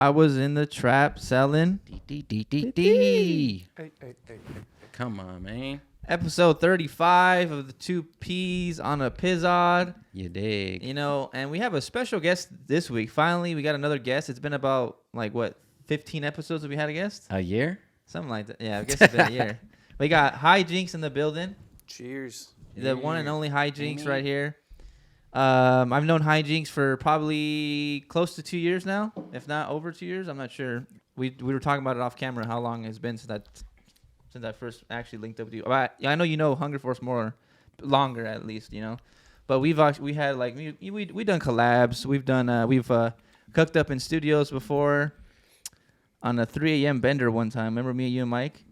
I was in the trap selling. Hey. Come on, man. Episode 35 of the 2 P's on a Pizzod. You dig. You know, and we have a special guest this week. Finally, we got another guest. It's been about, 15 episodes that we had a guest? A year? Something like that. Yeah, I guess it's been a year. We got Hijnx in the building. Cheers. The one and only Hijnx right here. I've known Hijnx for probably close to 2 years now, if not over 2 years. I'm not sure. We were talking about it off camera, how long it's been since I first actually linked up with you. I know you know Hunger Force more, longer at least, you know. But we done collabs. We've cooked up in studios before on a 3 a.m. bender one time. Remember me, you, and Mike?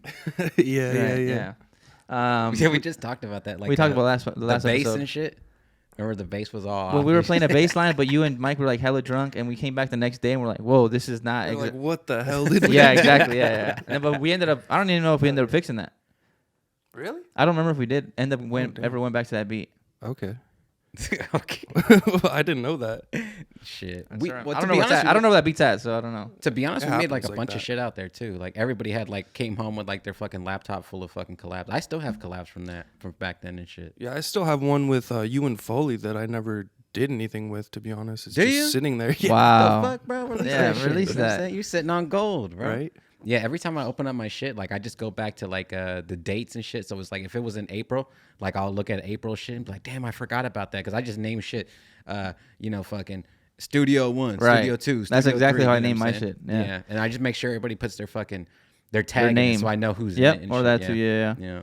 Yeah. We just talked about that. We talked about the last bass episode. and shit. Or the bass was all. Well, we were playing a bass line, but you and Mike were like hella drunk, and we came back the next day and we're like, "Whoa, this is not." Like, what the hell did we? Yeah, exactly. Yeah. But we ended up. I don't even know if we ended up fixing that. Really? I don't remember if we did end up ever went back to that beat. Okay. Okay. I didn't know that. Shit. I don't know where that beat's at, so I don't know. To be honest, It we made like a happens like bunch that. of shit out there too. Like everybody had came home with their fucking laptop full of fucking collabs. I still have collabs from back then and shit. Yeah, I still have one with you and Foley that I never did anything with, to be honest. It's Do just you? sitting there. Yeah. Wow. The fuck, bro? Release Yeah, that shit. release You know what I'm that. saying? You sitting on gold, bro. Right? Yeah, every time I open up my shit, I just go back to the dates and shit. So it's if it was in April, I'll look at April shit and be like, damn, I forgot about that because I just named shit, fucking Studio 1, Right. Studio 2, That's Studio exactly 3, how I you know name what I'm my saying? shit. Yeah. And I just make sure everybody puts their tag in name. it so I know who's in Yep, it. And or shit. that too. Yeah. Yeah.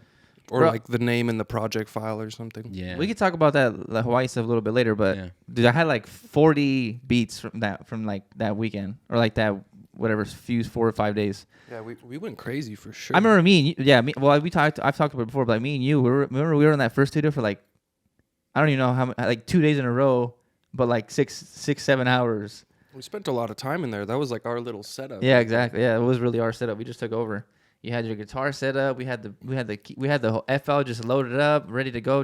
Or Bro. like the name in the project file or something. Yeah. We could talk about that the Hawaii stuff a little bit later, but Yeah. dude, I had 40 beats from that weekend or that whatever few 4 or 5 days. Yeah, we went crazy for sure. I remember me and you, I've talked about it before, but me and you, remember we were in that first studio for I don't even know how many, 2 days in a row, but 6-7 hours. We spent a lot of time in there. That was our little setup. Yeah, exactly. Yeah, it was really our setup. We just took over. You had your guitar set up. We had the whole FL just loaded up, ready to go.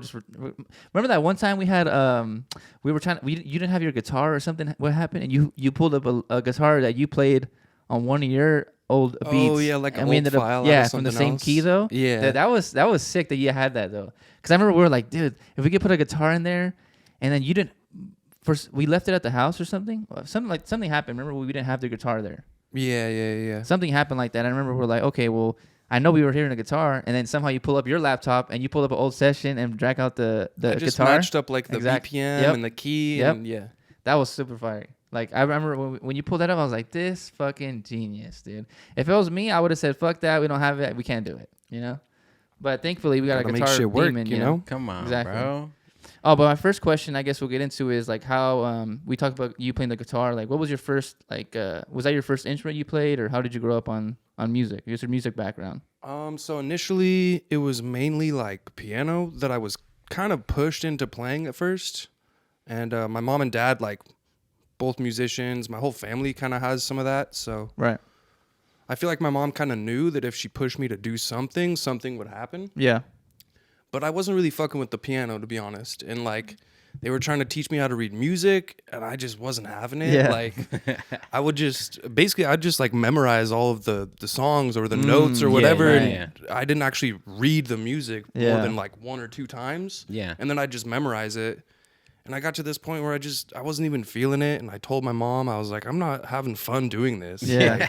Remember that one time we had you didn't have your guitar or something. What happened? And you pulled up a guitar that you played on one of your old beats. Oh yeah, an and we old ended file. up out of from the something same else. key though. Yeah. That was sick that you had that though. Because I remember we were like, dude, if we could put a guitar in there, and then you didn't. First, we left it at the house or something. Something happened. Remember, we didn't have the guitar there. Yeah. Something happened like that. I remember we're like, okay, well, I know we were hearing a guitar, and then somehow you pull up your laptop and you pull up an old session and drag out the I just guitar. matched up the Exact- BPM Yep. and the key. Yep. And yeah. That was super fire. I remember when you pulled that up, I was like, this fucking genius, dude. If it was me, I would have said, fuck that. We don't have it. We can't do it, you know? But thankfully, we got Gotta a make guitar shit work, demon, you know? Come on, Exactly. bro. Oh, but my first question, I guess we'll get into is how we talked about you playing the guitar. What was your first was that your first instrument you played, or how did you grow up on music? What's your music background? So initially it was mainly piano that I was kind of pushed into playing at first, and my mom and dad both musicians. My whole family kind of has some of that, so Right. I feel like my mom kind of knew that if she pushed me to do something would happen. Yeah. But I wasn't really fucking with the piano, to be honest. And they were trying to teach me how to read music, and I just wasn't having it. Yeah. I'd just memorize all of the songs or the notes or whatever. right. And I didn't actually read the music Yeah. more than 1 or 2 times. Yeah. And then I'd just memorize it. And I got to this point where I wasn't even feeling it. And I told my mom, I was like, I'm not having fun doing this. Yeah.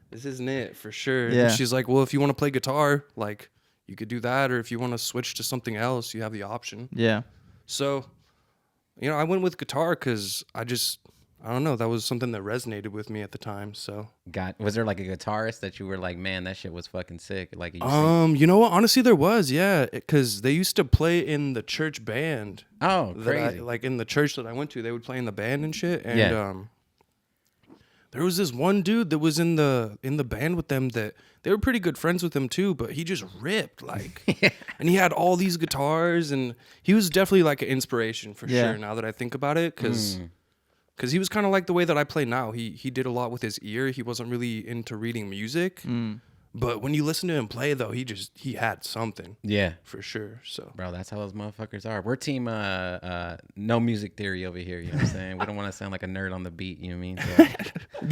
This isn't it for sure. Yeah. And she's like, well, if you want to play guitar, you could do that. Or if you want to switch to something else, you have the option. Yeah. So, I went with guitar because I don't know, that was something that resonated with me at the time. So, Was there a guitarist that you were like, man, that shit was fucking sick? you know what? Honestly, there was, yeah, because they used to play in the church band. Oh, That crazy. in the church that I went to, they would play in the band and shit. And Yeah. there was this one dude that was in the band with them that they were pretty good friends with him too, but he just ripped and he had all these guitars, and he was definitely an inspiration for Yeah. sure. Now that I think about it, because he was kind of like the way that I play now. He did a lot with his ear. He wasn't really into reading music, But when you listen to him play, though, he had something. Yeah. For sure. So, Bro, that's how those motherfuckers are. We're team no music theory over here, you know what I'm saying? We don't want to sound like a nerd on the beat, you know what I mean?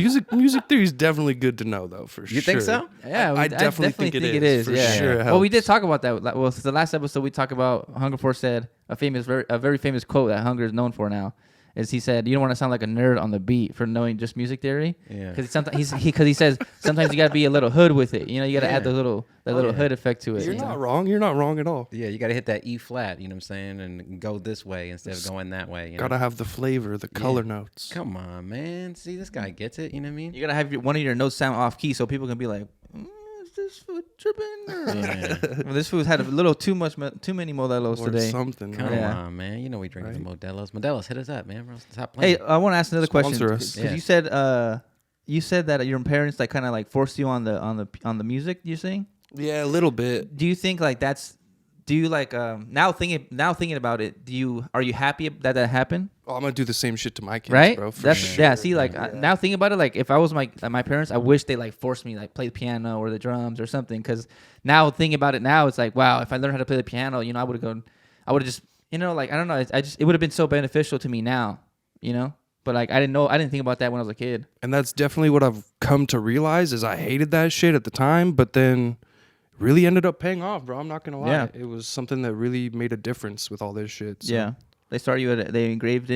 So, music theory is definitely good to know, though, for sure. you think so? Yeah, I definitely think it is. For sure. Well, we did talk about that. Well, the last episode we talked about, Hunger Force said a very famous quote that Hunger is known for now. Is he said you don't want to sound like a nerd on the beat for knowing just music theory. Yeah. Because sometimes he says sometimes you got to be a little hood with it. You know, you got to add the little hood effect to it. You're not wrong. You're not wrong at all. Yeah, you got to hit that E flat, you know what I'm saying, and go this way instead of going that way. You know? Gotta have the flavor, the color notes. Come on, man. See, this guy gets it, you know what I mean? You got to have one of your notes sound off key so people can be like, is this food tripping? Well, this food's had a little too many Modelos Or today. something. Come Yeah. on, man. You know we drink the Right. Modelos. Modelos, hit us up, man. Bro. Stop playing. Hey, I want to ask another question Sponsor us. because Yeah. you said that your parents like kind of like forced you on the music. You saying? Yeah, a little bit. Do you think like do you like now thinking about it? Are you happy that happened? Oh, I'm gonna do the same shit to my kids, Right? bro. For That's sure. yeah. See, like now thinking about it, like if I was my parents, I wish they like forced me like play the piano or the drums or something. Because now thinking about it now, it's like wow, if I learned how to play the piano, you know, I would have just you know like I don't know, it would have been so beneficial to me now, you know. But like I didn't think about that when I was a kid. And that's definitely what I've come to realize is I hated that shit at the time, but then really ended up paying off, bro. I'm not gonna lie. Yeah. It was something that really made a difference with all this shit. So. Yeah, they started you at they engraved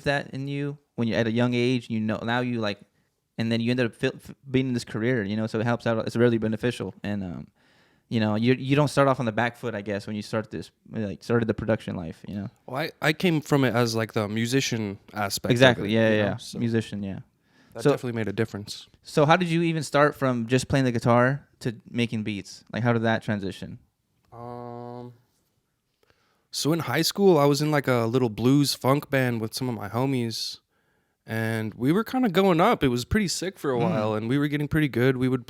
that in you when you're at a young age. You know now you like, and then you ended up being in this career. You know, so it helps out. It's really beneficial, and you know you don't start off on the back foot. I guess when you started the production life. You know. Well, I came from it as like the musician aspect. Exactly. Of it, Yeah. So Musician. Yeah. that So- definitely made a difference. So how did you even start from just playing the guitar to making beats? Like how did that transition? So in high school, I was in like a little blues funk band with some of my homies, and we were kind of going up. It was pretty sick for a while, and we were getting pretty good. We would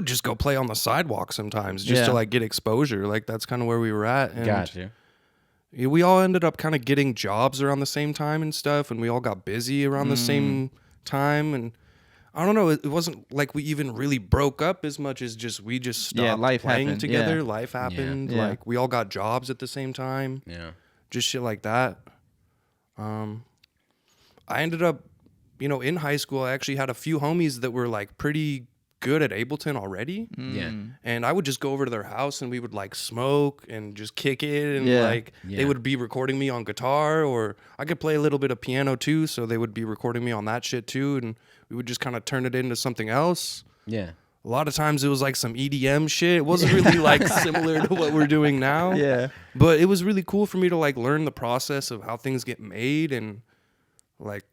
just go play on the sidewalk sometimes just to Yeah. like get exposure. Like that's kind of where we were at. And Gotcha. yeah, we all ended up kind of getting jobs around the same time and stuff, and we all got busy around the same time. And I don't know, it wasn't like we even really broke up as much as we just stopped life playing happened, together. yeah. Life happened. Yeah. Like we all got jobs at the same time. Yeah. Just shit like that. I ended up, in high school, I actually had a few homies that were like pretty good at Ableton already. Yeah. And I would just go over to their house and we would like smoke and just kick it. And Yeah. like Yeah. they would be recording me on guitar, or I could play a little bit of piano too. So they would be recording me on that shit too. And we would just kind of turn it into something else. Yeah. A lot of times it was like some EDM shit. It wasn't really like similar to what we're doing now. Yeah. But it was really cool for me to like learn the process of how things get made and like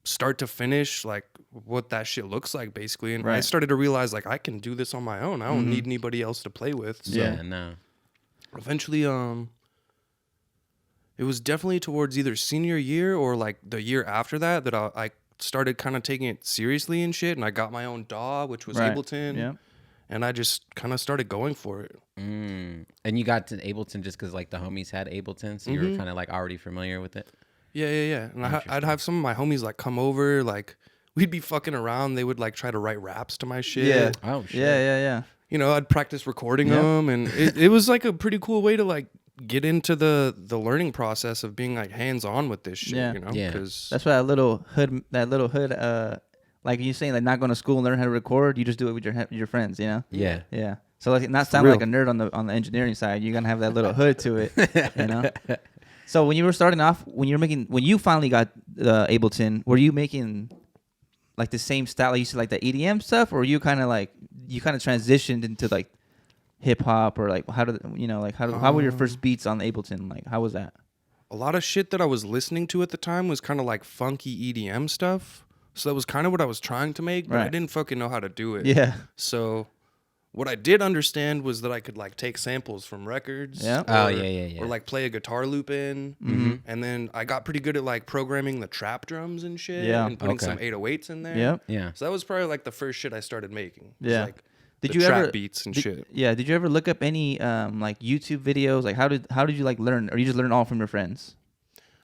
start to finish, like what that shit looks like basically. And I Right. started to realize like I can do this on my own. I don't need anybody else to play with. So Yeah. No. eventually, it was definitely towards either senior year or like the year after that I started kind of taking it seriously and shit. And I got my own DAW, which was Right. Ableton. Yeah. And I just kind of started going for it. And you got to Ableton just because like the homies had Ableton, so you were kind of like already familiar with it. Yeah. And I'd have some of my homies like come over, like we'd be fucking around. They would like try to write raps to my shit. Yeah. Oh shit. Yeah. I'd practice recording Yeah. them, and it was like a pretty cool way to like get into the learning process of being like hands on with this shit. Yeah. Yeah. Because That's why that little hood, like you saying, like not going to school and learn how to record. You just do it with your friends, you know. Yeah. Yeah. So like not sound real. like a nerd on the engineering side. You're gonna have that little hood to it, you know. So when you were starting off, when you finally got Ableton, were you making like the same style like you said, like the EDM stuff, or were you kind of transitioned into like hip hop, or like how were your first beats on Ableton? Like how was that? a lot of shit that I was listening to at the time was kind of like funky EDM stuff. So that was kind of what I was trying to make, but I Right. didn't fucking know how to do it. Yeah. So what I did understand was that I could like take samples from records. Yeah. Oh, yeah. Or like play a guitar loop in. Mm-hmm. And then I got pretty good at like programming the trap drums and shit. Yeah. And putting Okay. some 808s in there. Yep. Yeah. So that was probably like the first shit I started making. was, Yeah. Like Did the you trap ever beats and did, shit. Yeah. Did you ever look up any like YouTube videos? Like how did you like learn, or you just learn all from your friends?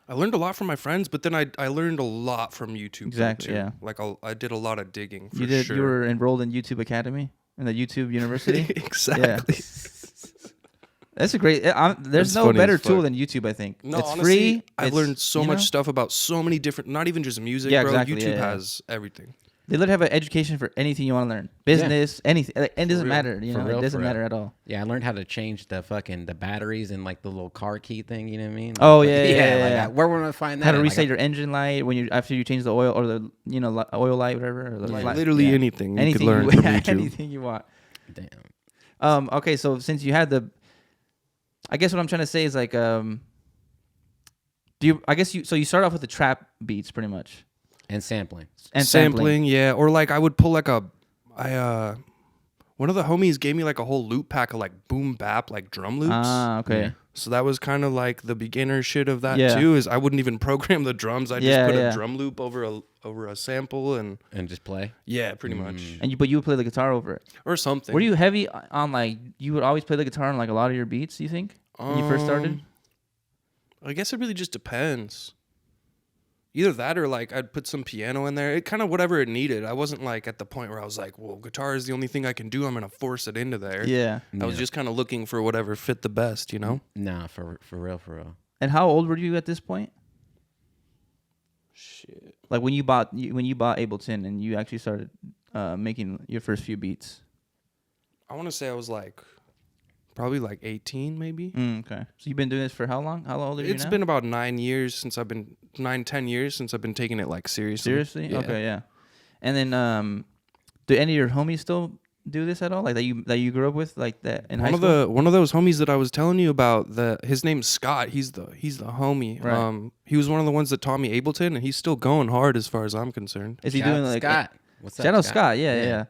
I learned a lot from my friends, but then I learned a lot from YouTube. Exactly, too. yeah. Like I did a lot of digging. For You sure. were enrolled in YouTube Academy in the YouTube University. Exactly. Yeah. That's a great. There's That's no funny better as tool fuck. than YouTube. I think No, it's honestly, free. I've learned so you much know? stuff about so many different. Not even just music, Yeah, bro. exactly, YouTube yeah. has everything. They literally have an education for anything you want to learn. Business, anything. Like, it doesn't real. matter. You For know, real, it doesn't for real. matter at all. Yeah, I learned how to change the batteries and like the little car key thing. You know what I mean? Oh, Like, yeah, yeah. Like, where would I find that? How to at? reset Like, your engine light when you after you change the oil or the oil light, whatever. Or the Like flat- literally yeah. anything you anything could learn you, from YouTube. anything you want. Damn. Okay, so since you had I guess what I'm trying to say is like, do you? I guess you start off with the trap beats pretty much And sampling. and Sampling, yeah. Or like I would pull like one of the homies gave me like a whole loop pack of like boom bap like drum loops. Ah, okay. Yeah. So that was kind of like the beginner shit of that Yeah. too. Is I wouldn't even program the drums. I just Yeah, put yeah. a drum loop over a sample and just play. yeah, pretty much But you would play the guitar over it. or something. Were you heavy on like you would always play the guitar on like a lot of your beats? You think when you first started? I guess it really just depends. Either that or like I'd put some piano in there. It kind of whatever it needed. I wasn't like at the point where I was like, well, guitar is the only thing I can do. I'm gonna force it into there. Yeah. I was just kind of looking for whatever fit the best, you know? Nah, for real, for real. And how old were you at this point? Shit. Like when you bought Ableton and you actually started making your first few beats. I want to say I was like probably like 18 maybe. Okay. So you've been doing this for how long? How old are you It's now? been about 10 years since I've been taking it like seriously. Seriously? Yeah. Okay, yeah. And then do any of your homies still do this at all? Like that you grew up with like that in high school? One of those homies that I was telling you about, his name's Scott. He's the homie. Right. He was one of the ones that taught me Ableton, and he's still going hard as far as I'm concerned. Is he doing like Scott? What's up, Shout out Scott, yeah. real,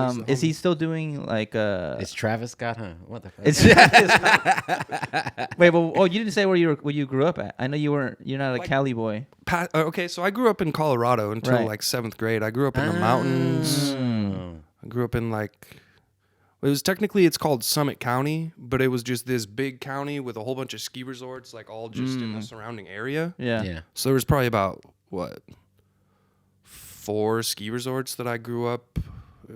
he's the Is he homie. still doing like It's Travis Scott, huh? What the fuck? It's Wait, but you didn't say where you grew up at. I know you're not a Like- Cali boy. Okay, so I grew up in Colorado until Right. like 7th grade. I grew up in the mountains. Oh. I grew up in it's called Summit County, but it was just this big county with a whole bunch of ski resorts, like all just in the surrounding area. Yeah. Yeah. So there was probably about 4 ski resorts that I grew up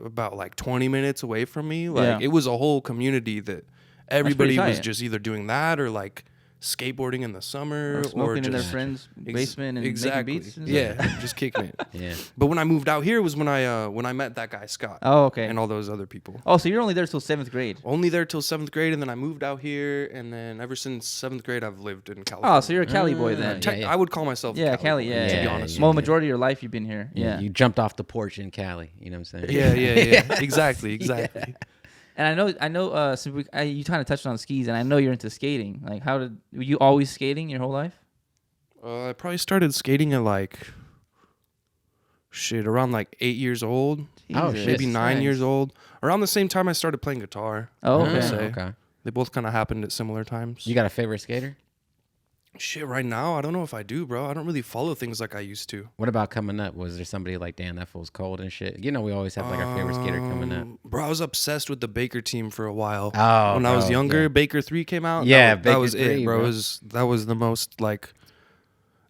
about like 20 minutes away from me. Like Yeah. it was a whole community that everybody tight. was just either doing that or like skateboarding in the summer Or smoking in their just friend's basement and exactly. making beats. And Yeah, just kicking it. Yeah. But when I moved out here was when I met that guy Scott. Oh, okay. And all those other people. Oh, so you're only there till 7th grade. Only there till 7th grade, and then I moved out here, and then ever since 7th grade, I've lived in California. Oh, so you're a Cali boy then. Yeah. I would call myself Yeah, a Cali. boy, Yeah, to be yeah. honest. Well, with majority of your life you've been here. Yeah. You jumped off the porch in Cali. You know what I'm saying? you. Yeah. Exactly. And I know. So you kind of touched on skis, and I know you're into skating. Like, were you always skating your whole life? I probably started skating at around like 8 years old. Oh, Jesus. shit. Maybe 9 Nice. years old. Around the same time I started playing guitar. Oh, I would okay. say. Okay. They both kind of happened at similar times. You got a favorite skater? Shit, right now, I don't know if I do, bro. I don't really follow things like I used to. What about coming up? Was there somebody like, damn, that fool's cold and shit? You know, we always have like our favorite skater coming up. Bro, I was obsessed with the Baker team for a while. Oh, when I was bro, younger, yeah. Baker 3 came out. Yeah, that Baker was 3, it, bro. bro. That was the most like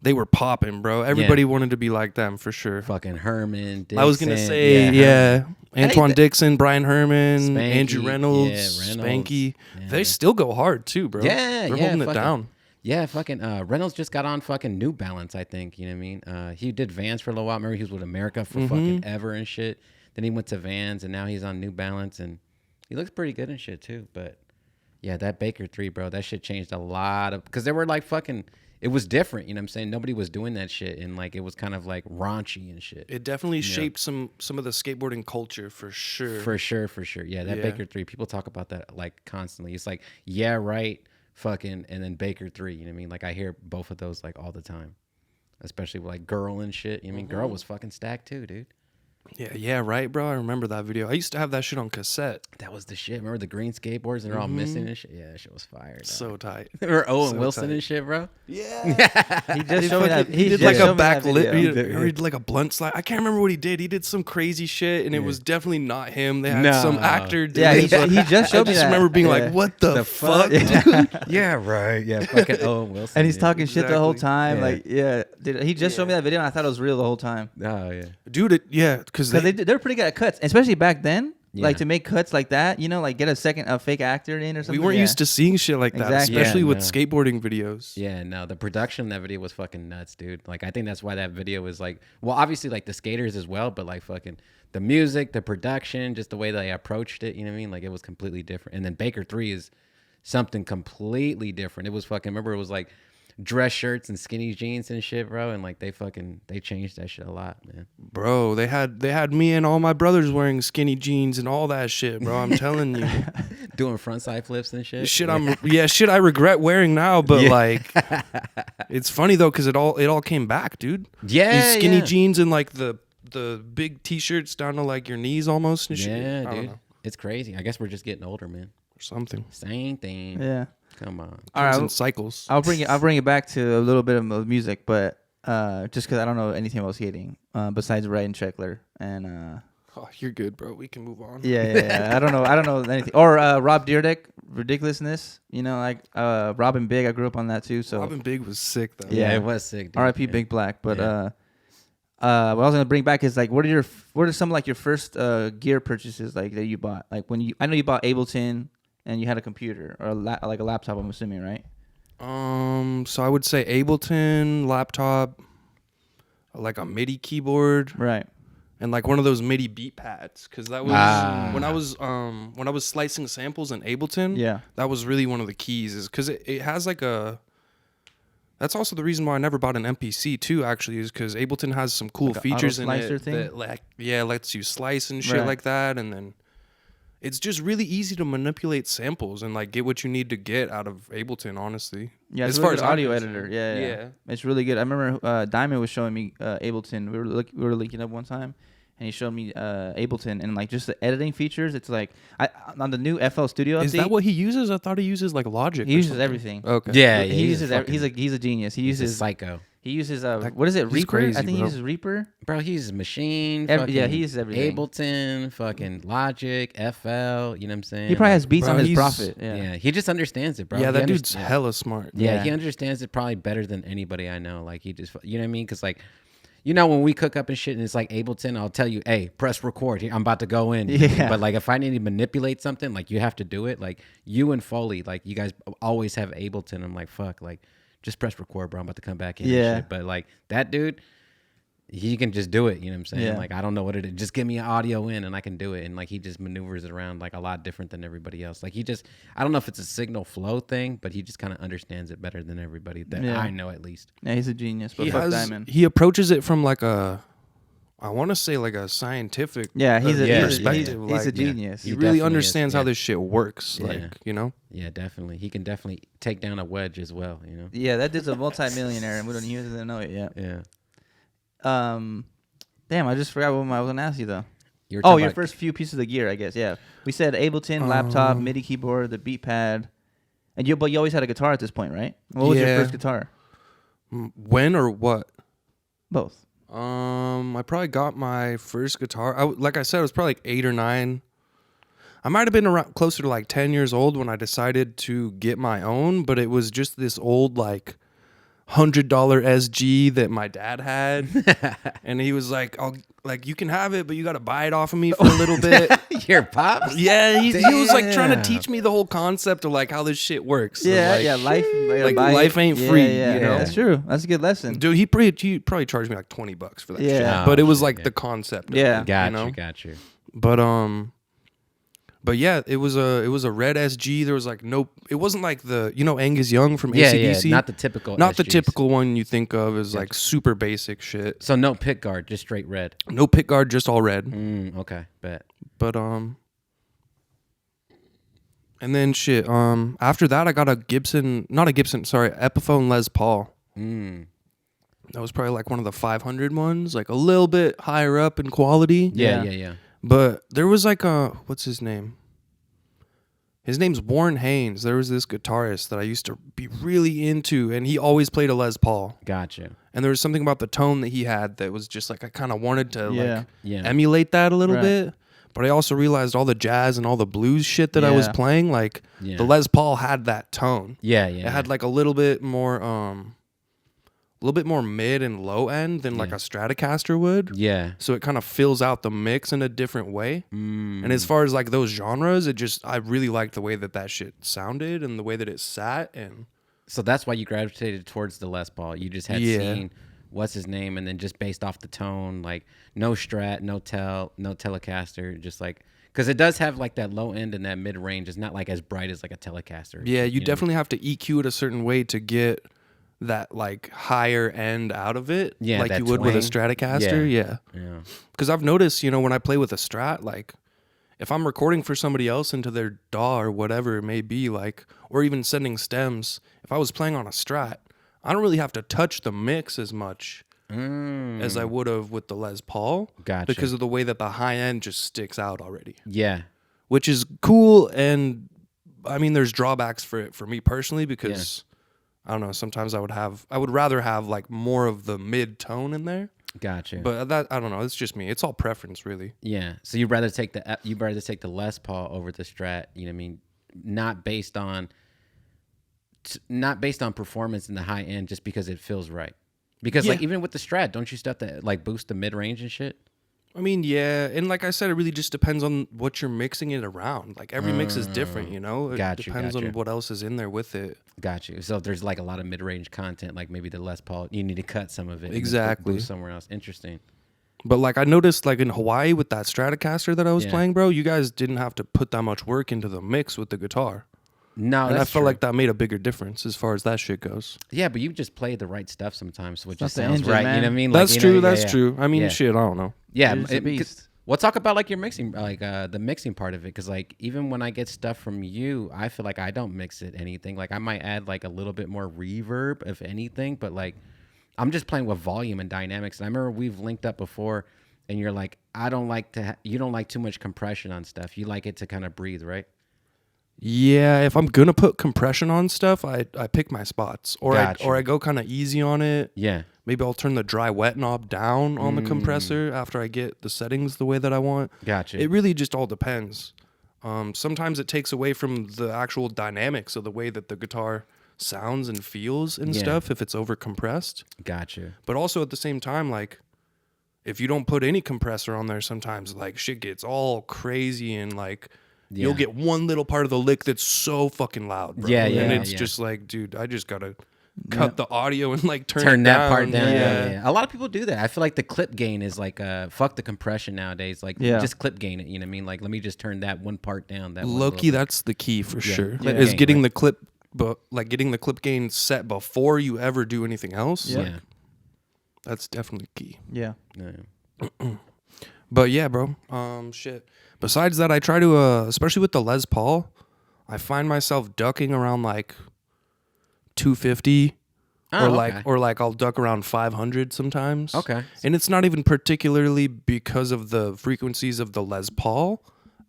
they were popping, bro. Everybody wanted to be like them for sure. Fucking Herman, Dixon. I was gonna say, yeah. Antoine Hey, Dixon, Brian Herman, Spanky, Andrew Reynolds, yeah, Reynolds. Spanky. Yeah. They still go hard too, bro. Yeah, they're yeah, holding it fucking- down. Yeah, fucking Reynolds just got on fucking New Balance, I think. You know what I mean? He did Vans for a little while. Remember, he was with America for fucking ever and shit. Then he went to Vans, and now he's on New Balance, and he looks pretty good and shit too. But yeah, that Baker 3, bro, that shit changed a lot of, because they were like fucking, it was different. You know what I'm saying? Nobody was doing that shit, and like it was kind of like raunchy and shit. It definitely shaped some of the skateboarding culture for sure. For sure. Yeah, that Yeah. Baker 3, people talk about that like constantly. It's like, yeah, right, fucking, and then Baker 3, you know what I mean? Like I hear both of those like all the time, especially with like Girl and shit. You know what I mean? Girl was fucking stacked too, dude. Yeah, right, bro. I remember that video. I used to have that shit on cassette. That was the shit. Remember the green skateboards and they're all missing and shit? Yeah, that shit was fire. Dog. So tight. Remember Owen So Wilson tight. and shit, bro? Yeah. He just showed me that. He did just like showed a me that backlit. video. He did like a blunt slide. I can't remember what he did. He did some crazy shit, and it was definitely not him. They had No. some actor. Do Yeah, it, but he just showed I me just that. remember being Yeah. like, "What the fuck?" Yeah, right. Yeah, fucking Owen Wilson. And he's yeah. talking shit the whole Exactly. time. Yeah. Like, yeah, dude, he just showed me that video, and I thought it was real the whole time. Oh, yeah. Dude, because Because they're pretty good at cuts, especially back then. Yeah. Like to make cuts like that, you know, like get a fake actor in or we something. weren't Yeah. used to seeing shit like that, Exactly. especially Yeah, with no. skateboarding videos. Yeah, no, the production of that video was fucking nuts, dude. Like, I think that's why that video was like, well, obviously, like the skaters as well, but like fucking the music, the production, just the way they approached it, you know what I mean? Like, it was completely different. And then Baker 3 is something completely different. It was fucking, remember, it was like dress shirts and skinny jeans and shit, bro. And like, they changed that shit a lot, man. Bro, they had me and all my brothers wearing skinny jeans and all that shit, bro. I'm telling you. Doing frontside flips and shit. Shit I regret wearing now, but Yeah. like it's funny though cuz it all came back, dude. Yeah, These skinny yeah. jeans and like the big t-shirts down to like your knees almost and shit. Yeah, I don't dude. know, It's crazy. I guess we're just getting older, man. or something. Same thing. Yeah. Come on. All Comes right. in cycles. I'll bring it back to a little bit of music, but just because I don't know anything about skating besides Ryan Sheckler and Oh, you're good, bro. We can move on. yeah. I don't know anything. Or Rob Dyrdek, Ridiculously. You know, like Robin Big. I grew up on that too. So Robin Big was sick though. Yeah, Yeah. it was sick, dude. R.I.P. Yeah. Big Black. But Yeah. what I was gonna bring back is like, what are some like your first gear purchases like that you bought? Like I know you bought Ableton and you had a computer or like a laptop. I'm assuming, right? So I would say Ableton, laptop, like a MIDI keyboard, Right. and like one of those MIDI beat pads, because that was when I was slicing samples in Ableton. Yeah. That was really one of the keys, is because it has like a. That's also the reason why I never bought an MPC too. Actually, is because Ableton has some cool Like a features in auto-slicer it thing? that lets you slice and shit Right. like that, and then it's just really easy to manipulate samples and like get what you need to get out of Ableton. Honestly, Yeah, it's as a far really as good I'm audio concerned. editor. Yeah, yeah, Yeah. It's really good. I remember Diamond was showing me Ableton. We were linking up one time, and he showed me Ableton and like just the editing features. It's like on the new FL Studio update. Is that what he uses? I thought he uses like Logic. he or uses? something. Everything. Okay. Yeah, he uses. He's a genius. He He's a uses. psycho. He uses what is it? he's Reaper. crazy, I think he bro. uses Reaper. Bro, he uses Machine. Yeah, he uses everything. Ableton, fucking Logic, FL, you know what I'm saying? He probably has beats Bro, on his he's- Prophet. Yeah. Yeah. He just understands it, bro. Yeah, He that dude's underst- hella smart. Yeah, Yeah. he understands it probably better than anybody I know. Like, he just, you know what I mean? Because, like, you know, when we cook up and shit and it's like Ableton, I'll tell you, hey, press record. Here, I'm about to go in. Yeah. But, like, if I need to manipulate something, like, you have to do it. Like, you and Foley, like, you guys always have Ableton. I'm like, fuck, like, just press record, bro. I'm about to come back in Yeah. and shit. But, like, that dude, he can just do it. You know what I'm saying? Yeah. Like, I don't know what it is. Just give me an audio in and I can do it. And, like, he just maneuvers it around, like, a lot different than everybody else. Like, I don't know if it's a signal flow thing, but he just kind of understands it better than everybody that Yeah. I know, at least. Yeah, he's a genius. But fuck Diamond. He approaches it from like I want to say like a scientific. Yeah, he's a perspective. he's a like, genius. he He really definitely understands is, how yeah. this shit works. Yeah. Like, you know. Yeah, definitely. He can definitely take down a wedge as well, you know? Yeah, that dude's a multi-millionaire, and we don't even know it yet. Yeah. Damn, I just forgot what I was gonna ask you though. You were Oh, talking your about- first few pieces of gear, I guess. Yeah, we said Ableton, laptop, MIDI keyboard, the beat pad, and but you always had a guitar at this point, right? What was your Yeah. first guitar? When or what? Both. I probably got my first guitar. Like I said, I was probably like 8 or 9. I might have been around closer to like 10 years old when I decided to get my own, but it was just this old like $100 SG that my dad had, and he was like, "I'll like you can have it, but you got to buy it off of me for a little bit." Your pops? Yeah, he was like trying to Damn. teach me the whole concept of like how this shit works. So, Yeah, like, yeah. Life, like, buy life it. ain't Yeah, free, Yeah, you know? that's true. That's a good lesson. Dude, he probably charged me like $20 for that Yeah. shit. Oh, But it was shit, like yeah. the concept. Of Yeah. it, Got you know? got you. But yeah, it was a red SG. There was like it wasn't like the Angus Young from Yeah, AC/DC. yeah, not the typical Not the SGs. typical one you think of as like super basic shit. So no pick guard, just straight red. No pick guard, just all red. Okay, bet. But and then shit. After that, I got a Epiphone Les Paul. That was probably like one of the 500 ones, like a little bit higher up in quality. Yeah. But there was like what's his name? His name's Warren Haynes. There was this guitarist that I used to be really into, and he always played a Les Paul. Gotcha. And there was something about the tone that he had that was just like I kind of wanted to like emulate that a little bit. But I also realized all the jazz and all the blues shit that I was playing, like the Les Paul had that tone. It had like a little bit more mid and low end than like a Stratocaster would. Yeah. So it kind of fills out the mix in a different way. And as far as like those genres, I really liked the way that shit sounded and the way that it sat. And so that's why you gravitated towards the Les Paul. You just had seen what's his name, and then just based off the tone, like no Strat, no Telecaster, just like, because it does have like that low end and that mid range. It's not like as bright as like a Telecaster. Yeah, you definitely have to EQ it a certain way to get that like higher end out of it, like you would with a Stratocaster. Yeah. Because I've noticed, when I play with a Strat, like if I'm recording for somebody else into their DAW or whatever it may be, like, or even sending stems, if I was playing on a Strat, I don't really have to touch the mix as much as I would have with the Les Paul. Gotcha. Because of the way that the high end just sticks out already. Yeah. Which is cool, and I mean, there's drawbacks for it for me personally because I don't know. Sometimes I would rather have like more of the mid tone in there. Gotcha. But that, I don't know. It's just me. It's all preference, really. Yeah. So you'd rather take the Les Paul over the Strat. You know what I mean? Not based on performance in the high end, just because it feels right. Because like even with the Strat, don't you still have to like boost the mid range and shit? I mean, yeah, and like I said, it really just depends on what you're mixing it around. Like every mix is different, It depends on what else is in there with it. Got you. So if there's like a lot of mid-range content, like maybe the Les Paul, you need to cut some of it. Exactly. Boost somewhere else. Interesting. But like I noticed, like in Hawaii with that Stratocaster that I was playing, bro, you guys didn't have to put that much work into the mix with the guitar. No, and I felt like that made a bigger difference as far as that shit goes. Yeah, but you just play the right stuff sometimes, so it just sounds sounds right. man. You know what I mean? That's true. That's true. I mean, shit, I don't know. Yeah, it's a beast. We'll talk about like your mixing, like the mixing part of it, because like even when I get stuff from you, I feel like I don't mix it anything. Like I might add like a little bit more reverb, if anything, but like I'm just playing with volume and dynamics. And I remember we've linked up before, and you're like, I don't like you don't like too much compression on stuff. You like it to kind of breathe, right? Yeah, if I'm gonna put compression on stuff, I pick my spots, or I go kind of easy on it. Yeah. Maybe I'll turn the dry wet knob down on the compressor after I get the settings the way that I want. Gotcha. It really just all depends. Sometimes it takes away from the actual dynamics of the way that the guitar sounds and feels and stuff if it's over compressed. Gotcha. But also at the same time, like if you don't put any compressor on there, sometimes like shit gets all crazy and like you'll get one little part of the lick that's so fucking loud, bro. And it's just like, dude, I just gotta cut the audio and like turn it that down. part down. Yeah. A lot of people do that. I feel like the clip gain is like fuck the compression nowadays. Like just clip gain it. You know what I mean? Like let me just turn that one part down. That low-key, that's the key for sure. Clip is gain, getting the clip, but like getting the clip gain set before you ever do anything else. Yeah. Like, that's definitely key. Yeah. But yeah, bro. Shit. Besides that, I try to, especially with the Les Paul, I find myself ducking around like 250, or like I'll duck around 500 sometimes. Okay. And it's not even particularly because of the frequencies of the Les Paul,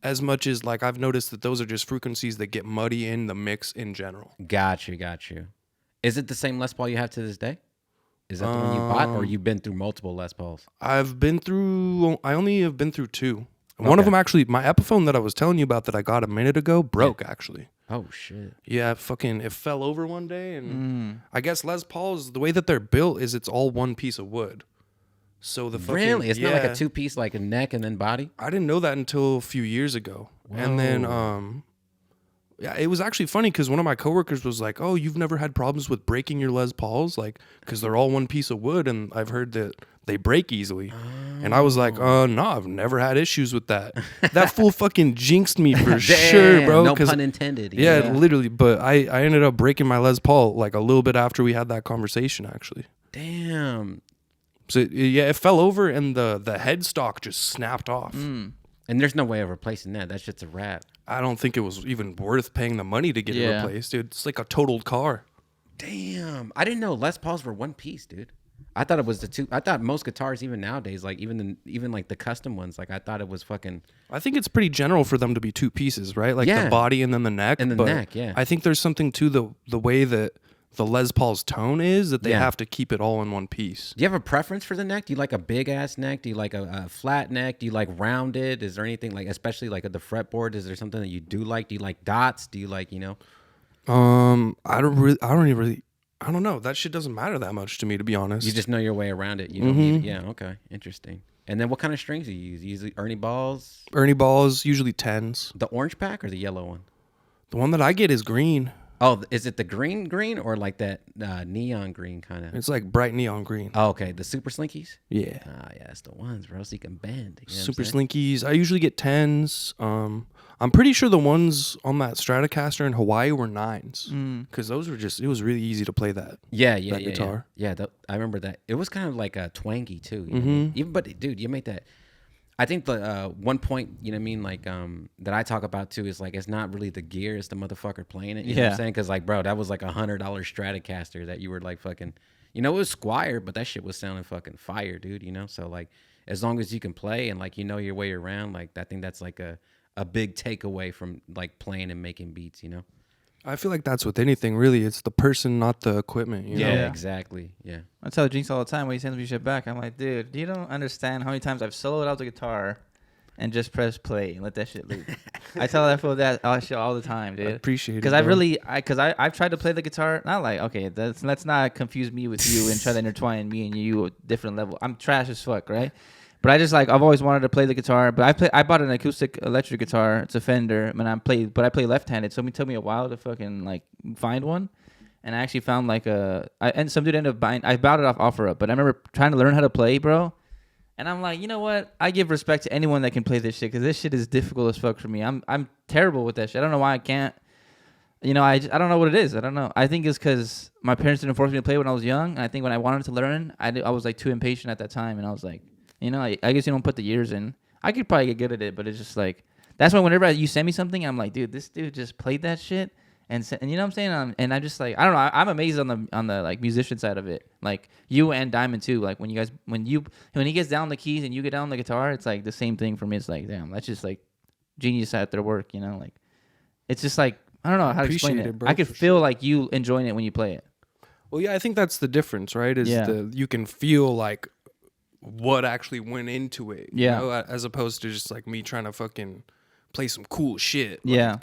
as much as like I've noticed that those are just frequencies that get muddy in the mix in general. Got you. Is it the same Les Paul you have to this day? Is that the one you bought, or you've been through multiple Les Pauls? I only have been through two. One of them actually, my Epiphone that I was telling you about that I got a minute ago broke actually. Oh shit. Yeah, it fell over one day, and I guess Les Pauls, the way that they're built is it's all one piece of wood. So the fucking, really, it's not like a two-piece, like a neck and then body. I didn't know that until a few years ago. Whoa. And then yeah, it was actually funny because one of my coworkers was like, "Oh, you've never had problems with breaking your Les Pauls, like because they're all one piece of wood, and I've heard that they break easily." And I was like, no, I've never had issues with that. That fool fucking jinxed me for sure, bro. No pun intended. Yeah, literally. But I ended up breaking my Les Paul like a little bit after we had that conversation, actually. Damn. So it fell over and the headstock just snapped off. And there's no way of replacing that. That's just a wrap. I don't think it was even worth paying the money to get it replaced, dude. It's like a totaled car. Damn. I didn't know Les Pauls were one piece, dude. I thought it was the two. I thought most guitars, even nowadays, like even like the custom ones, like I thought it was fucking. I think it's pretty general for them to be two pieces, right? Like Yeah. the body and then the neck. And the but neck, yeah. I think there's something to the way that the Les Paul's tone is that they Yeah. have to keep it all in one piece. Do you have a preference for the neck? Do you like a big ass neck? Do you like a flat neck? Do you like rounded? Is there anything like, especially like at the fretboard? Is there something that you do like? Do you like dots? Do you like, you know? I don't know. That shit doesn't matter that much to me, to be honest. You just know your way around it. You don't need, yeah, okay, interesting. And then what kind of strings do you use? You use Ernie balls? Ernie balls, usually 10s. The orange pack or the yellow one? The one that I get is green. Oh, is it the green or like that neon green kind of? It's like bright neon green. Oh, okay, the super slinkies? Yeah. Ah, yeah, that's the ones, bro. So you can bend. You know Super what I'm saying? slinkies. I usually get 10s. I'm pretty sure the ones on that Stratocaster in Hawaii were 9s. Because those were just, it was really easy to play that. Yeah, that guitar. Yeah, I remember that. It was kind of like a twangy too. You know? Even, but dude, you make that. I think the one point, you know what I mean, like that I talk about too is like it's not really the gear, it's the motherfucker playing it. You know what I'm saying? Because like, bro, that was like $100 Stratocaster that you were like fucking, you know, it was Squire, but that shit was sounding fucking fire, dude. You know, so like as long as you can play and like you know your way around, like I think that's like a big takeaway from like playing and making beats. You know. I feel like that's with anything, really. It's the person, not the equipment. You know? Yeah, exactly. Yeah. I tell Jinx all the time when he sends me shit back. I'm like, dude, you don't understand how many times I've soloed out the guitar and just press play and let that shit loop. I tell that fool that shit all the time, dude. I appreciate it. Because I've tried to play the guitar. Not like, okay, let's not confuse me with you and try to intertwine me and you at different level. I'm trash as fuck, right? But I've always wanted to play the guitar. But I bought an acoustic electric guitar. It's a Fender, I play left-handed. So it took me a while to fucking like find one. And I actually found like and some dude ended up buying. I bought it off OfferUp, but I remember trying to learn how to play, bro. And I'm like, you know what? I give respect to anyone that can play this shit because this shit is difficult as fuck for me. I'm terrible with that shit. I don't know why I can't. You know, I don't know what it is. I don't know. I think it's because my parents didn't force me to play when I was young. And I think when I wanted to learn, I was like too impatient at that time, and I was like. You know, I guess you don't put the years in. I could probably get good at it, but it's just like that's why whenever you send me something, I'm like, dude, this dude just played that shit, and you know what I'm saying? And I'm just like, I don't know. I'm amazed on the like musician side of it, like you and Diamond too. Like when he gets down the keys and you get down the guitar, it's like the same thing for me. It's like, damn, that's just like genius at their work. You know, like it's just like I don't know how to explain it. Bro, I could feel like you enjoying it when you play it. Well, yeah, I think that's the difference, right? You can feel like what actually went into it, you know, as opposed to just like me trying to fucking play some cool shit. Yeah.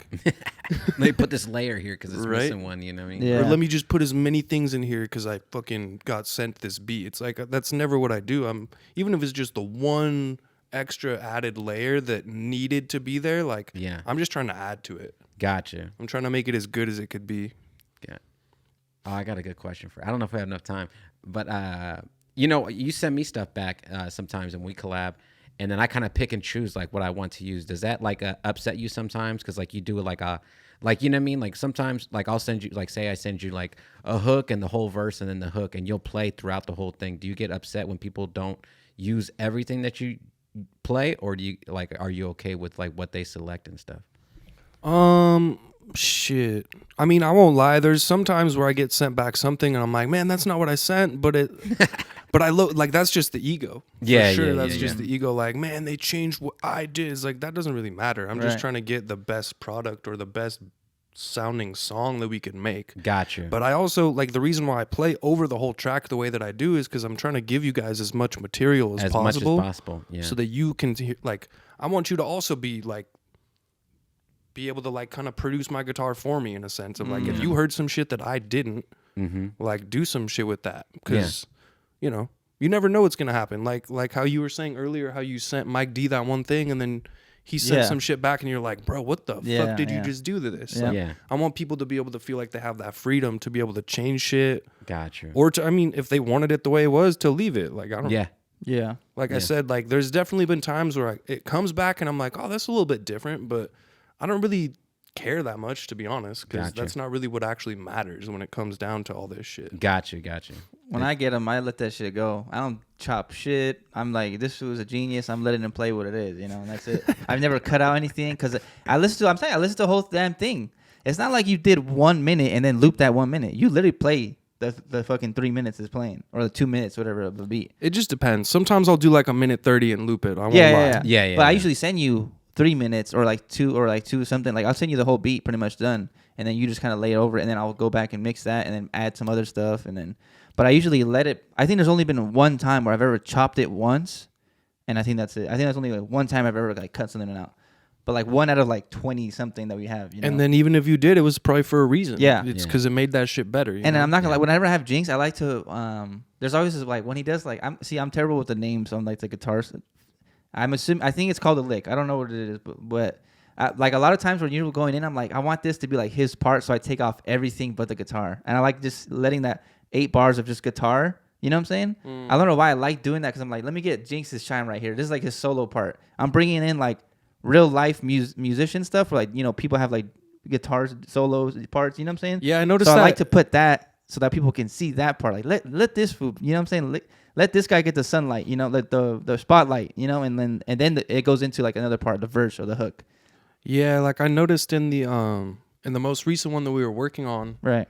Let me put this layer here because it's missing one, you know what I mean? Yeah. Or let me just put as many things in here because I fucking got sent this beat. It's like, that's never what I do. Even if it's just the one extra added layer that needed to be there, like, I'm just trying to add to it. Gotcha. I'm trying to make it as good as it could be. Yeah. Oh, I got a good question for. I don't know if I have enough time, but you know, you send me stuff back sometimes and we collab, and then I kind of pick and choose like what I want to use. Does that like upset you sometimes? Because like you do like you know what I mean? Like sometimes like I'll send you like say I send you like a hook and the whole verse and then the hook and you'll play throughout the whole thing. Do you get upset when people don't use everything that you play, or do you like are you okay with like what they select and stuff? Shit. I mean, I won't lie. There's sometimes where I get sent back something and I'm like, man, that's not what I sent, but I like that's just the ego. For sure, that's just the ego. Like, man, they changed what I did. It's like that doesn't really matter. I'm just trying to get the best product or the best sounding song that we can make. Gotcha. But I also like the reason why I play over the whole track the way that I do is because I'm trying to give you guys as much material as possible. Much as possible. Yeah. So that you can like, I want you to also be able to like kind of produce my guitar for me in a sense of like if you heard some shit that I didn't, like do some shit with that because you know you never know what's gonna happen. Like how you were saying earlier, how you sent Mike D that one thing and then he sent some shit back and you're like, bro, what the fuck did you just do to this? Yeah. Like, I want people to be able to feel like they have that freedom to be able to change shit. Gotcha. Or to, I mean, if they wanted it the way it was, to leave it. Like I don't. Yeah. Like I said, like there's definitely been times where it comes back and I'm like, oh, that's a little bit different, but I don't really care that much, to be honest, because that's not really what actually matters when it comes down to all this shit. Gotcha. When I get them, I let that shit go. I don't chop shit. I'm like, this was a genius. I'm letting him play what it is, you know, and that's it. I've never cut out anything because I listen to the whole damn thing. It's not like you did 1 minute and then loop that 1 minute. You literally play the fucking 3 minutes is playing or the 2 minutes, whatever of the beat. It just depends. Sometimes I'll do like a minute 30 and loop it. I won't Yeah, lie. yeah, Yeah, yeah, But I yeah. usually send you 3 minutes or like two something. Like I'll send you the whole beat pretty much done, and then you just kind of lay it over it, and then I'll go back and mix that, and then add some other stuff, and then. But I usually let it. I think there's only been one time where I've ever chopped it once, and I think that's it. I think that's only like one time I've ever like cut something out. But like one out of like 20 something that we have. You know? And then even if you did, it was probably for a reason. Yeah. It's Yeah. because it made that shit better. And I'm not gonna lie. Whenever I have Hijnx, I like to. There's always this, like when he does like I'm terrible with the names on like the guitars. I think it's called a lick. I don't know what it is, but like a lot of times when you're going in, I'm like I want this to be like his part, so I take off everything but the guitar, and I like just letting that 8 bars of just guitar. You know what I'm saying? I don't know why I like doing that because I'm like, let me get Jinx's shine right here. This is like his solo part. I'm bringing in like real life musician stuff, where, like, you know, people have like guitars solos parts. You know what I'm saying? Yeah, I noticed so that. I like to put that so that people can see that part. Like let this fool, you know what I'm saying? Let this guy get the sunlight. You know, let the spotlight. You know, and then it goes into like another part, the verse or the hook. Yeah, like I noticed in the most recent one that we were working on, Right.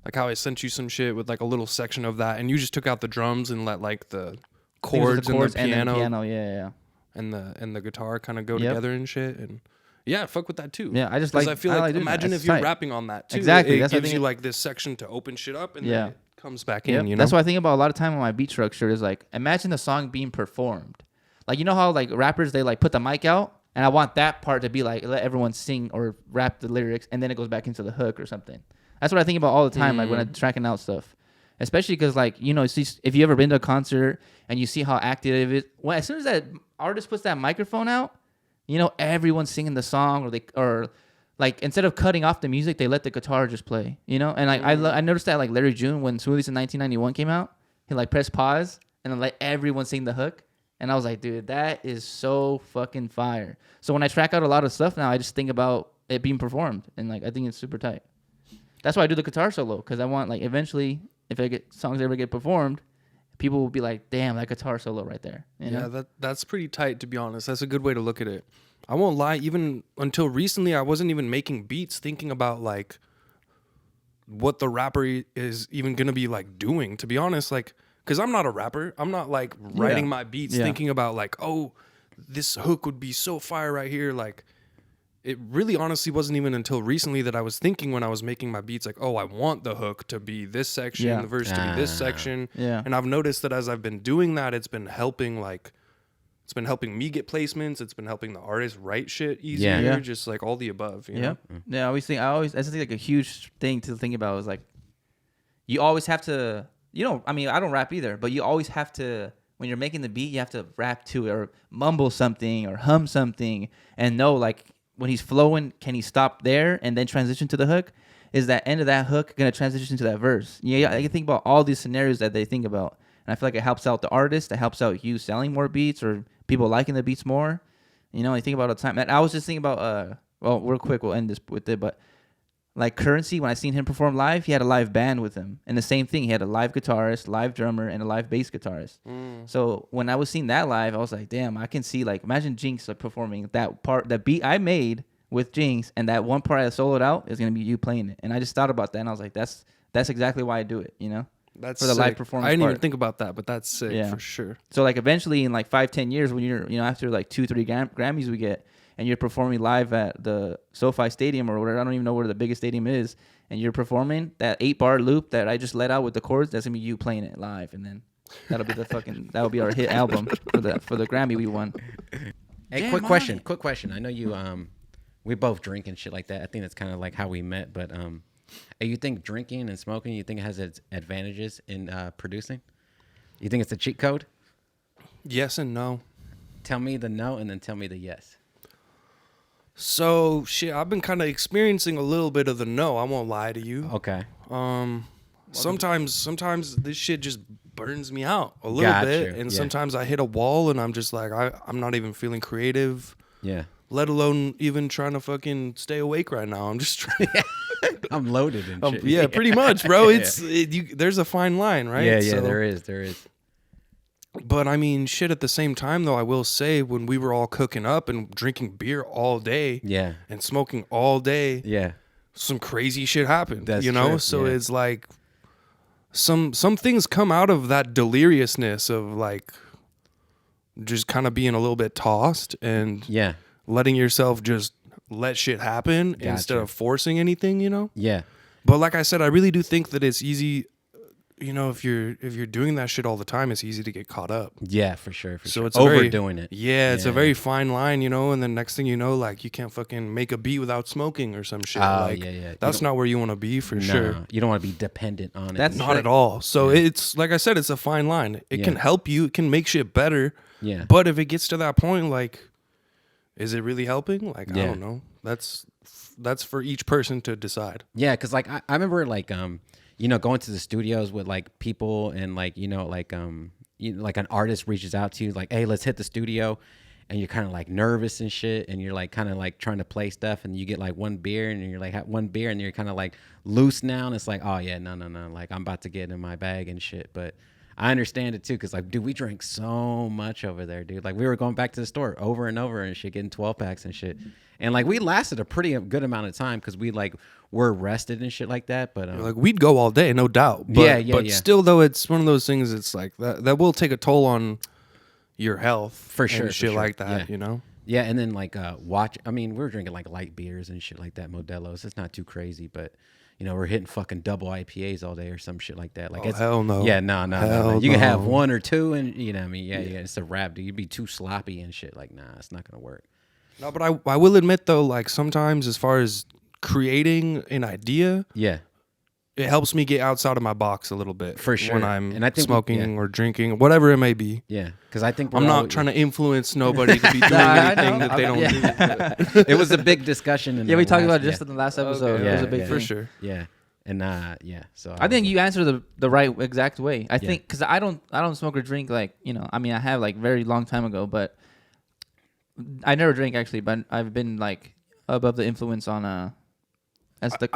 like how I sent you some shit with like a little section of that, and you just took out the drums and let like the I think it was chords and the and then piano piano. Yeah. and the guitar kind of go Yep. together and shit. And yeah, fuck with that too. Yeah, I just 'Cause like. I feel like doing that. imagine It's if you're tight. rapping on that too. Exactly, It that's what I gives think you it- like this section to open shit up, and Yeah. then it comes back Yep. in. You know, That's what I think about a lot of time on my beat structure is like, imagine the song being performed. Like, you know how like rappers, they like put the mic out, and I want that part to be like, let everyone sing or rap the lyrics, and then it goes back into the hook or something. That's what I think about all the time, like when I'm tracking out stuff. Especially because, like, you know, if you ever been to a concert and you see how active it is, well, as soon as that artist puts that microphone out, you know, everyone's singing the song, or like instead of cutting off the music, they let the guitar just play, you know. And like I noticed that like Larry June, when Smoothies in 1991 came out, he like pressed pause and then let everyone sing the hook, and I was like, dude, that is so fucking fire. So when I track out a lot of stuff now, I just think about it being performed, and like I think it's super tight. That's why I do the guitar solo, because I want, like, eventually, if songs ever get performed, people will be like, damn, that guitar solo right there. You know? Yeah, that's pretty tight, to be honest. That's a good way to look at it. I won't lie, even until recently, I wasn't even making beats thinking about like what the rapper is even gonna be like doing, to be honest. Like, because I'm not a rapper, I'm not like writing my beats thinking about like, oh, this hook would be so fire right here. Like, it really honestly wasn't even until recently that I was thinking when I was making my beats, like, oh, I want the hook to be this section, the verse to be this section. Yeah. And I've noticed that as I've been doing that, it's been helping me get placements. It's been helping the artist write shit easier. Yeah. Just like all the above. You know? Yeah, I just think like a huge thing to think about is like, you always have to, you know, I mean, I don't rap either, but you always have to, when you're making the beat, you have to rap to it or mumble something or hum something and know, like, when he's flowing, can he stop there and then transition to the hook? Is that end of that hook going to transition to that verse? Yeah, I can think about all these scenarios that they think about. And I feel like it helps out the artist. It helps out you selling more beats or people liking the beats more. You know, I think about all the time. And I was just thinking about, well, real quick, we'll end this with it. But like Currency, when I seen him perform live, he had a live band with him. And the same thing, he had a live guitarist, live drummer, and a live bass guitarist. So when I was seeing that live, I was like, damn, I can see, like, imagine Hijnx like performing that part, that beat I made with Hijnx, and that one part I soloed out is going to be you playing it. And I just thought about that, and I was like, that's exactly why I do it, you know? That's for the sick. live performance I didn't even part. think about that, but that's sick Yeah. for sure. So, like, eventually in, like, 5-10 years, when you're, you know, after, like, 2-3 Grammys we get, and you're performing live at the SoFi Stadium or whatever, I don't even know where the biggest stadium is, and you're performing that 8-bar loop that I just let out with the chords, that's going to be you playing it live, and then that'll be that'll be our hit album for the Grammy we won. Hey, Damn, quick Monty. question. I know you we both drink and shit like that. I think that's kind of like how we met, but hey, you think drinking and smoking, you think it has its advantages in producing? You think it's a cheat code? Yes and no. Tell me the no and then tell me the yes. So shit, I've been kind of experiencing a little bit of the no. I won't lie to you. Okay. Sometimes this shit just burns me out a little Got bit, you. and Yeah. sometimes I hit a wall, and I'm just like, I'm not even feeling creative. Yeah. Let alone even trying to fucking stay awake right now. I'm just trying. I'm loaded and shit. Yeah, pretty much, bro. There's a fine line, right? Yeah, So- there is. But I mean, shit. At the same time, though, I will say when we were all cooking up and drinking beer all day, Yeah. and smoking all day, Yeah. some crazy shit happened. That's you know, true, so yeah. it's like some things come out of that deliriousness of like just kind of being a little bit tossed and letting yourself just let shit happen instead of forcing anything, you know? Yeah. But like I said, I really do think that it's easy, you know, if you're doing that shit all the time, it's easy to get caught up. Yeah, for sure. So it's overdoing it. Yeah, it's a very fine line, you know, and then next thing you know, like you can't fucking make a beat without smoking or some shit. Like that's not where you want to be for sure. You don't want to be dependent on it. That's not at all. So it's like I said, it's a fine line. It can help you, it can make shit better. Yeah. But if it gets to that point, like, is it really helping? Like, I don't know. That's for each person to decide. Yeah, because like I remember like you know, going to the studios with like people and like, you know, like like an artist reaches out to you like, hey, let's hit the studio, and you're kind of like nervous and shit, and you're like kind of like trying to play stuff, and you get like one beer, and you're like have one beer, and you're kind of like loose now, and it's like, oh yeah, no, like I'm about to get in my bag and shit. But I understand it too, because like, dude, we drank so much over there, dude. Like we were going back to the store over and over and shit, getting 12 packs and shit. And like we lasted a pretty good amount of time because we like were rested and shit like that. But like we'd go all day, no doubt. But, but still, though, it's one of those things. It's like that will take a toll on your health for sure, and shit like that. You know. Yeah, and then like I mean, we were drinking like light beers and shit like that, Modelo's. It's not too crazy, but you know, we're hitting fucking double IPAs all day or some shit like that. Like, it's, hell no. Yeah, no. You can have one or two, and you know what I mean? Yeah, it's a wrap, dude. You'd be too sloppy and shit. Like, nah, it's not gonna work. No, but I will admit though, like sometimes as far as creating an idea, it helps me get outside of my box a little bit for sure when I'm and I think smoking or drinking, whatever it may be. Yeah, because I think I'm not trying to influence nobody to be doing anything that they don't do. It was a big discussion. We talked about it just in the last episode. It was a big thing. For sure. Yeah. And so I think you answered the right exact way. I think because I don't smoke or drink, like, you know, I mean, I have like very long time ago, but I never drank actually, but I've been like above the influence on I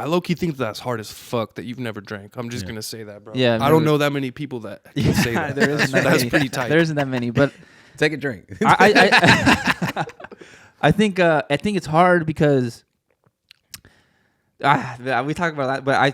low-key think that's hard as fuck that you've never drank. I'm just gonna say that, bro. Yeah, I don't know that many people that can say that. That's pretty tight. There isn't that many, but take a drink. I think it's hard because we talk about that, but I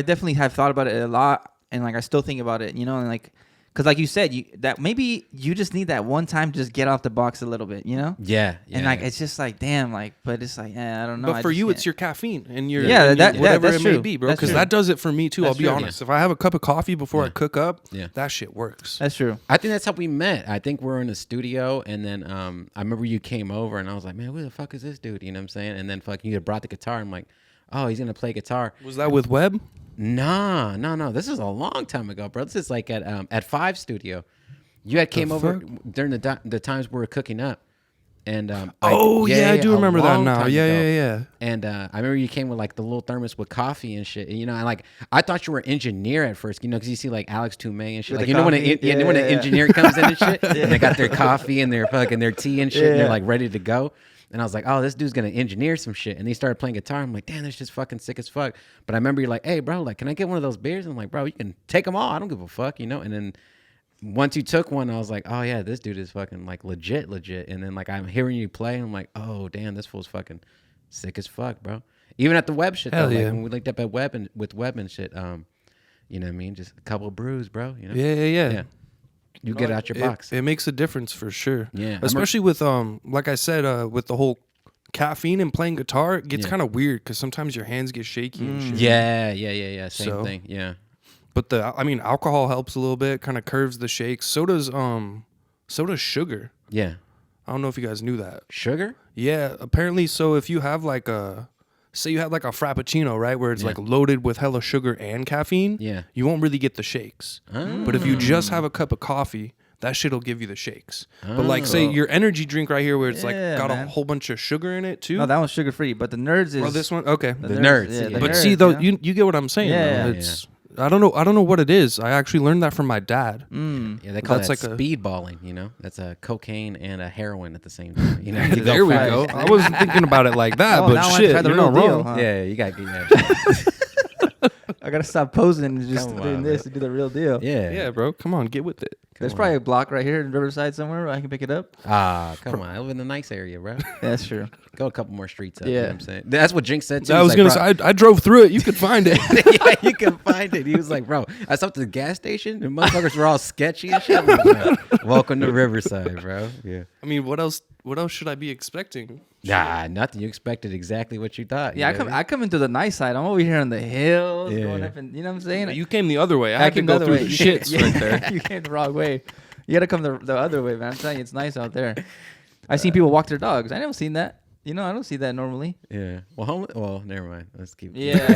definitely have thought about it a lot, and like I still think about it, you know, and like. Because like you said, that maybe you just need that one time to just get off the box a little bit, you know? Yeah. And like it's just like, damn, like, but it's like, I don't know. But for you, it's your caffeine and your whatever it may be, bro. Because that does it for me too. I'll be honest. If I have a cup of coffee before I cook up, that shit works. That's true. I think that's how we met. I think we're in the studio, and then I remember you came over, and I was like, man, who the fuck is this dude? You know what I'm saying? And then fucking you had brought the guitar. I'm like, oh, he's gonna play guitar. Was that with Webb? No. This is a long time ago, bro. This is like at 5 Studio. You had came over during the times we were cooking up, and I do remember that now. Yeah. And I remember you came with like the little thermos with coffee and shit. And, you know, and like I thought you were an engineer at first, you know, because you see like Alex Toomey and shit. With like you know when an engineer comes in and shit, and they got their coffee and their fucking their tea and shit, and they're like ready to go. And I was like, oh, this dude's gonna engineer some shit. And he started playing guitar. I'm like, damn, this shit's fucking sick as fuck. But I remember you're like, hey, bro, like, can I get one of those beers? And I'm like, bro, you can take them all. I don't give a fuck, you know. And then once you took one, I was like, oh yeah, this dude is fucking like legit. And then like I'm hearing you play, and I'm like, oh damn, this fool's fucking sick as fuck, bro. Even at the Web shit, though, like when we linked up at Web and with Web and shit, you know what I mean? Just a couple of brews, bro. You know? Yeah. You get out your box. It makes a difference for sure. Yeah, especially with like I said, with the whole caffeine and playing guitar, it gets kind of weird because sometimes your hands get shaky and shit. Yeah. Same thing. Yeah. But alcohol helps a little bit, kind of curves the shakes. So does sugar. Yeah. I don't know if you guys knew that. Sugar? Yeah, apparently. So if you have like say you have like a frappuccino, right, where it's like loaded with hella sugar and caffeine, you won't really get the shakes. But if you just have a cup of coffee, that shit'll give you the shakes. But like say your energy drink right here, where it's like got a whole bunch of sugar in it too. No, that one's suger free. But the Nerds is this one. Okay, the Nerds. But see though, you get what I'm saying. It's I don't know what it is. I actually learned that from my dad. Yeah, they call that like speedballing. You know, that's a cocaine and a heroin at the same time. You know, there we go. I wasn't thinking about it like that, but shit, you're not wrong. Huh? Yeah, you got. I gotta stop posing and just doing this to do the real deal. Yeah, bro. Come on, get with it. There's probably a block right here in Riverside somewhere where I can pick it up. Come on. I live in a nice area, bro. That's true. Go a couple more streets up. Yeah. You know what I'm saying? That's what Jinx said, too. I was going to say, I drove through it. You could find it. Yeah, you can find it. He was like, bro, I stopped at the gas station and motherfuckers were all sketchy and shit. I'm like, "Man, welcome to Riverside, bro." Yeah. I mean, what else should I be expecting? Nah, nothing. You expected exactly what you thought. Yeah, you know? I come into the nice side. I'm over here on the hills, Yeah. going up and you know what I'm saying. You came the other way. I had to came the go other through way. the You came- shits right there. You came the wrong way. You got to come the other way, man. I'm telling you, it's nice out there. I've seen people walk their dogs. I never seen that. You know, I don't see that normally. Yeah. Well, never mind. Let's keep. Yeah,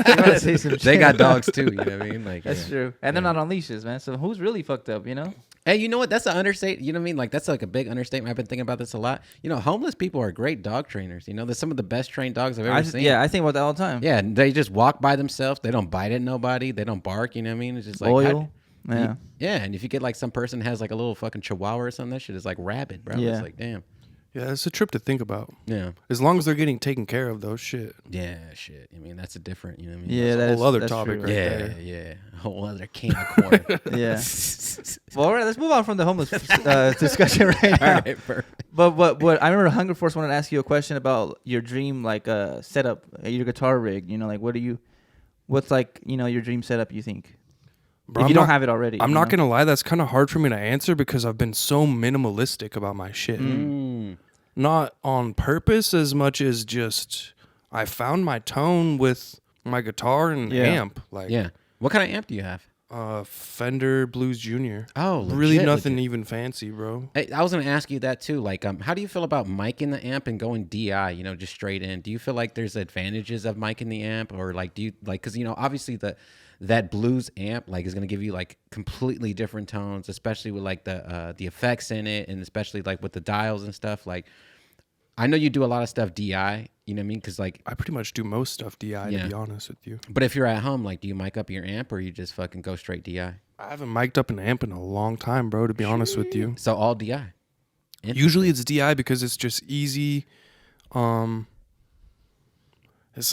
you gotta say some They shit. got dogs too. You know what I mean? Like That's yeah. true, and they're not on leashes, man. So who's really fucked up? You know? Hey, you know what? That's an understatement. You know what I mean? Like that's like a big understatement. I've been thinking about this a lot. You know, homeless people are great dog trainers. You know, they're some of the best trained dogs I've ever seen. Yeah, I think about that all the time. Yeah, and they just walk by themselves. They don't bite at nobody. They don't bark. You know what I mean? It's just like Loyal. Yeah. Yeah, and if you get like some person has like a little fucking chihuahua or something, that shit is like rabid, bro. Yeah. It's like damn. Yeah, it's a trip to think about. Yeah. As long as they're getting taken care of, though, shit. Yeah, shit. I mean, that's a different. You know what I mean? Yeah, That's a whole other that's topic, true. right? Yeah, there. yeah. A whole other can of corn. Yeah. Well, all right, let's move on from the homeless discussion right All now. right, perfect. But what I remember, Hunger Force wanted to ask you a question about your dream setup, your guitar rig. You know, like what's like your dream setup? You think Bro, if you don't have it already? I'm you not know? gonna lie, that's kind of hard for me to answer because I've been so minimalistic about my shit. Not on purpose as much as just I found my tone with my guitar and Yeah. amp. Like Yeah. What kind of amp do you have? Fender Blues Junior. Oh, really legit, nothing legit. even fancy, bro. Hey, I was gonna ask you that too. Like, how do you feel about miking the amp and going DI? You know, just straight in. Do you feel like there's advantages of miking the amp, or like, do you like? Because obviously that blues amp like is gonna give you like completely different tones, especially with like the effects in it, and especially like with the dials and stuff. Like, I know you do a lot of stuff DI. You know what I mean? Because like, I pretty much do most stuff DI, Yeah. to be honest with you. but if you're at home, like, do you mic up your amp, or you just fucking go straight DI? I haven't mic'd up an amp in a long time, bro, to be honest with you. So all DI. Usually it's DI because it's just easy.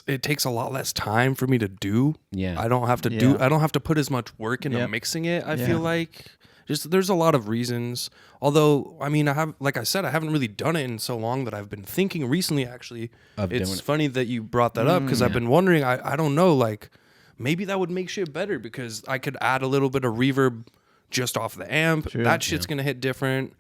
It takes a lot less time for me to do. Yeah. I don't have to Yeah. I don't have to put as much work into Yep. mixing it. I Yeah. feel like just there's a lot of reasons. Although, I mean, like I said, I haven't really done it in so long that I've been thinking recently. Actually, Of doing it's it. funny that you brought that up because I've been wondering. I don't know, like maybe that would make shit better because I could add a little bit of reverb just off the amp. True. That shit's gonna hit different.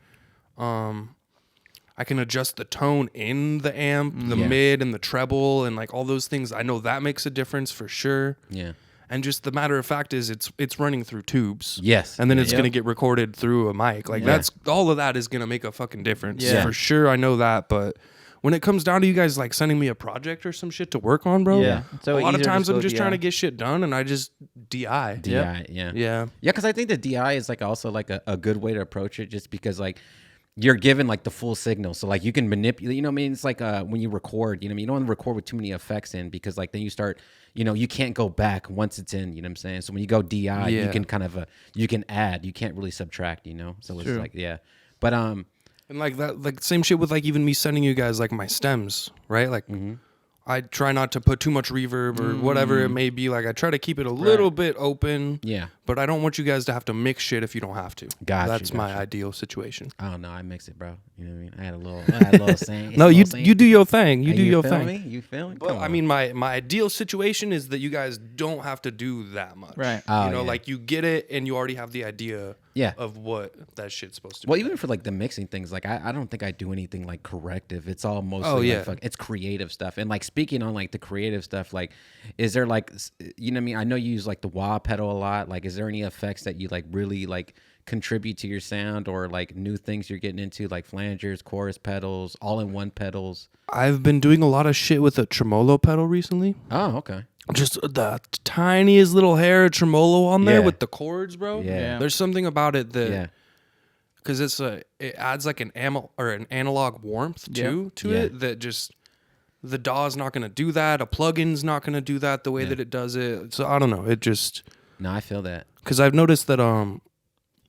I can adjust the tone in the amp, the Yeah. mid and the treble, and like all those things. I know that makes a difference for sure. Yeah. And just the matter of fact is, it's running through tubes. Yes. And then it's Yep. gonna get recorded through a mic. Like Yeah. that's all of that is gonna make a fucking difference. Yeah. For sure. I know that. But when it comes down to you guys like sending me a project or some shit to work on, bro. Yeah. So a lot of easier times to I'm go just DI. trying to get shit done and I just DI. DI. Yep. Yeah. Yeah. Yeah, because I think the DI is like also like a good way to approach it, just because like you're given like the full signal, so like you can manipulate. You know what I mean? It's like when you record. You know what I mean? You don't want to record with too many effects in because like then you start. You can't go back once it's in. You know what I'm saying? So when you go DI, you Yeah. can kind of you can add. You can't really subtract. So it's True. like yeah, but And like that, like same shit with like even me sending you guys like my stems, right? Like I try not to put too much reverb or whatever it may be. Like I try to keep it a little bit open. yeah. But I don't want you guys to have to mix shit if you don't have to. Got you, That's my got you. ideal situation. I don't know. I mix it, bro. You know what I mean? I had a little saying. No, you saying. you do your thing. You Hey, do your feel thing. Me? You feel me? But Come I on. mean, my ideal situation is that you guys don't have to do that much. Right. Oh, you know, yeah. like you get it and you already have the idea Yeah. of what that shit's supposed to Well, be. even for like the mixing things, like I don't think I do anything like corrective. It's all mostly Oh, yeah. like it's creative stuff. And like speaking on like the creative stuff, like is there like you know what I mean? I know you use like the wah pedal a lot. Like is there any effects that you like really like contribute to your sound, or like new things you're getting into, like flangers, chorus pedals, all-in-one pedals? I've been doing a lot of shit with a tremolo pedal recently. Oh, okay. Just the tiniest little hair of tremolo on there Yeah. with the chords, bro. Yeah. There's something about it that Yeah. because it adds like an analog warmth too to Yeah. it that just the DAW's not gonna do that. A plugin's not gonna do that the way that it does it. So I don't know. It just No, I feel that. because I've noticed that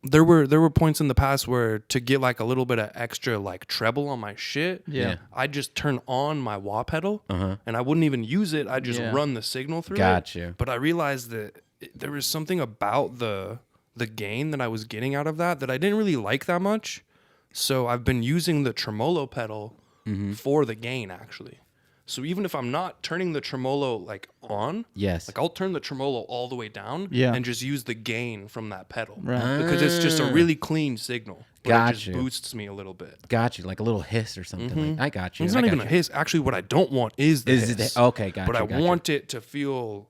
there were points in the past where to get like a little bit of extra like treble on my shit, Yeah. I'd just turn on my wah pedal Uh-huh. and I wouldn't even use it. I'd just Yeah. run the signal through Got it. you. But I realized that there was something about the the gain that I was getting out of that I didn't really like that much. So I've been using the tremolo pedal for the gain actually. So even if I'm not turning the tremolo like on, Yes. like I'll turn the tremolo all the way down and just use the gain from that pedal. Right. Because it's just a really clean signal. But Got it just you. boosts me a little bit. Got you, like a little hiss or something. Like, I got you. It's I not got even a hiss. Actually, what I don't want is the hiss. Okay, got But you. I got you. want it to feel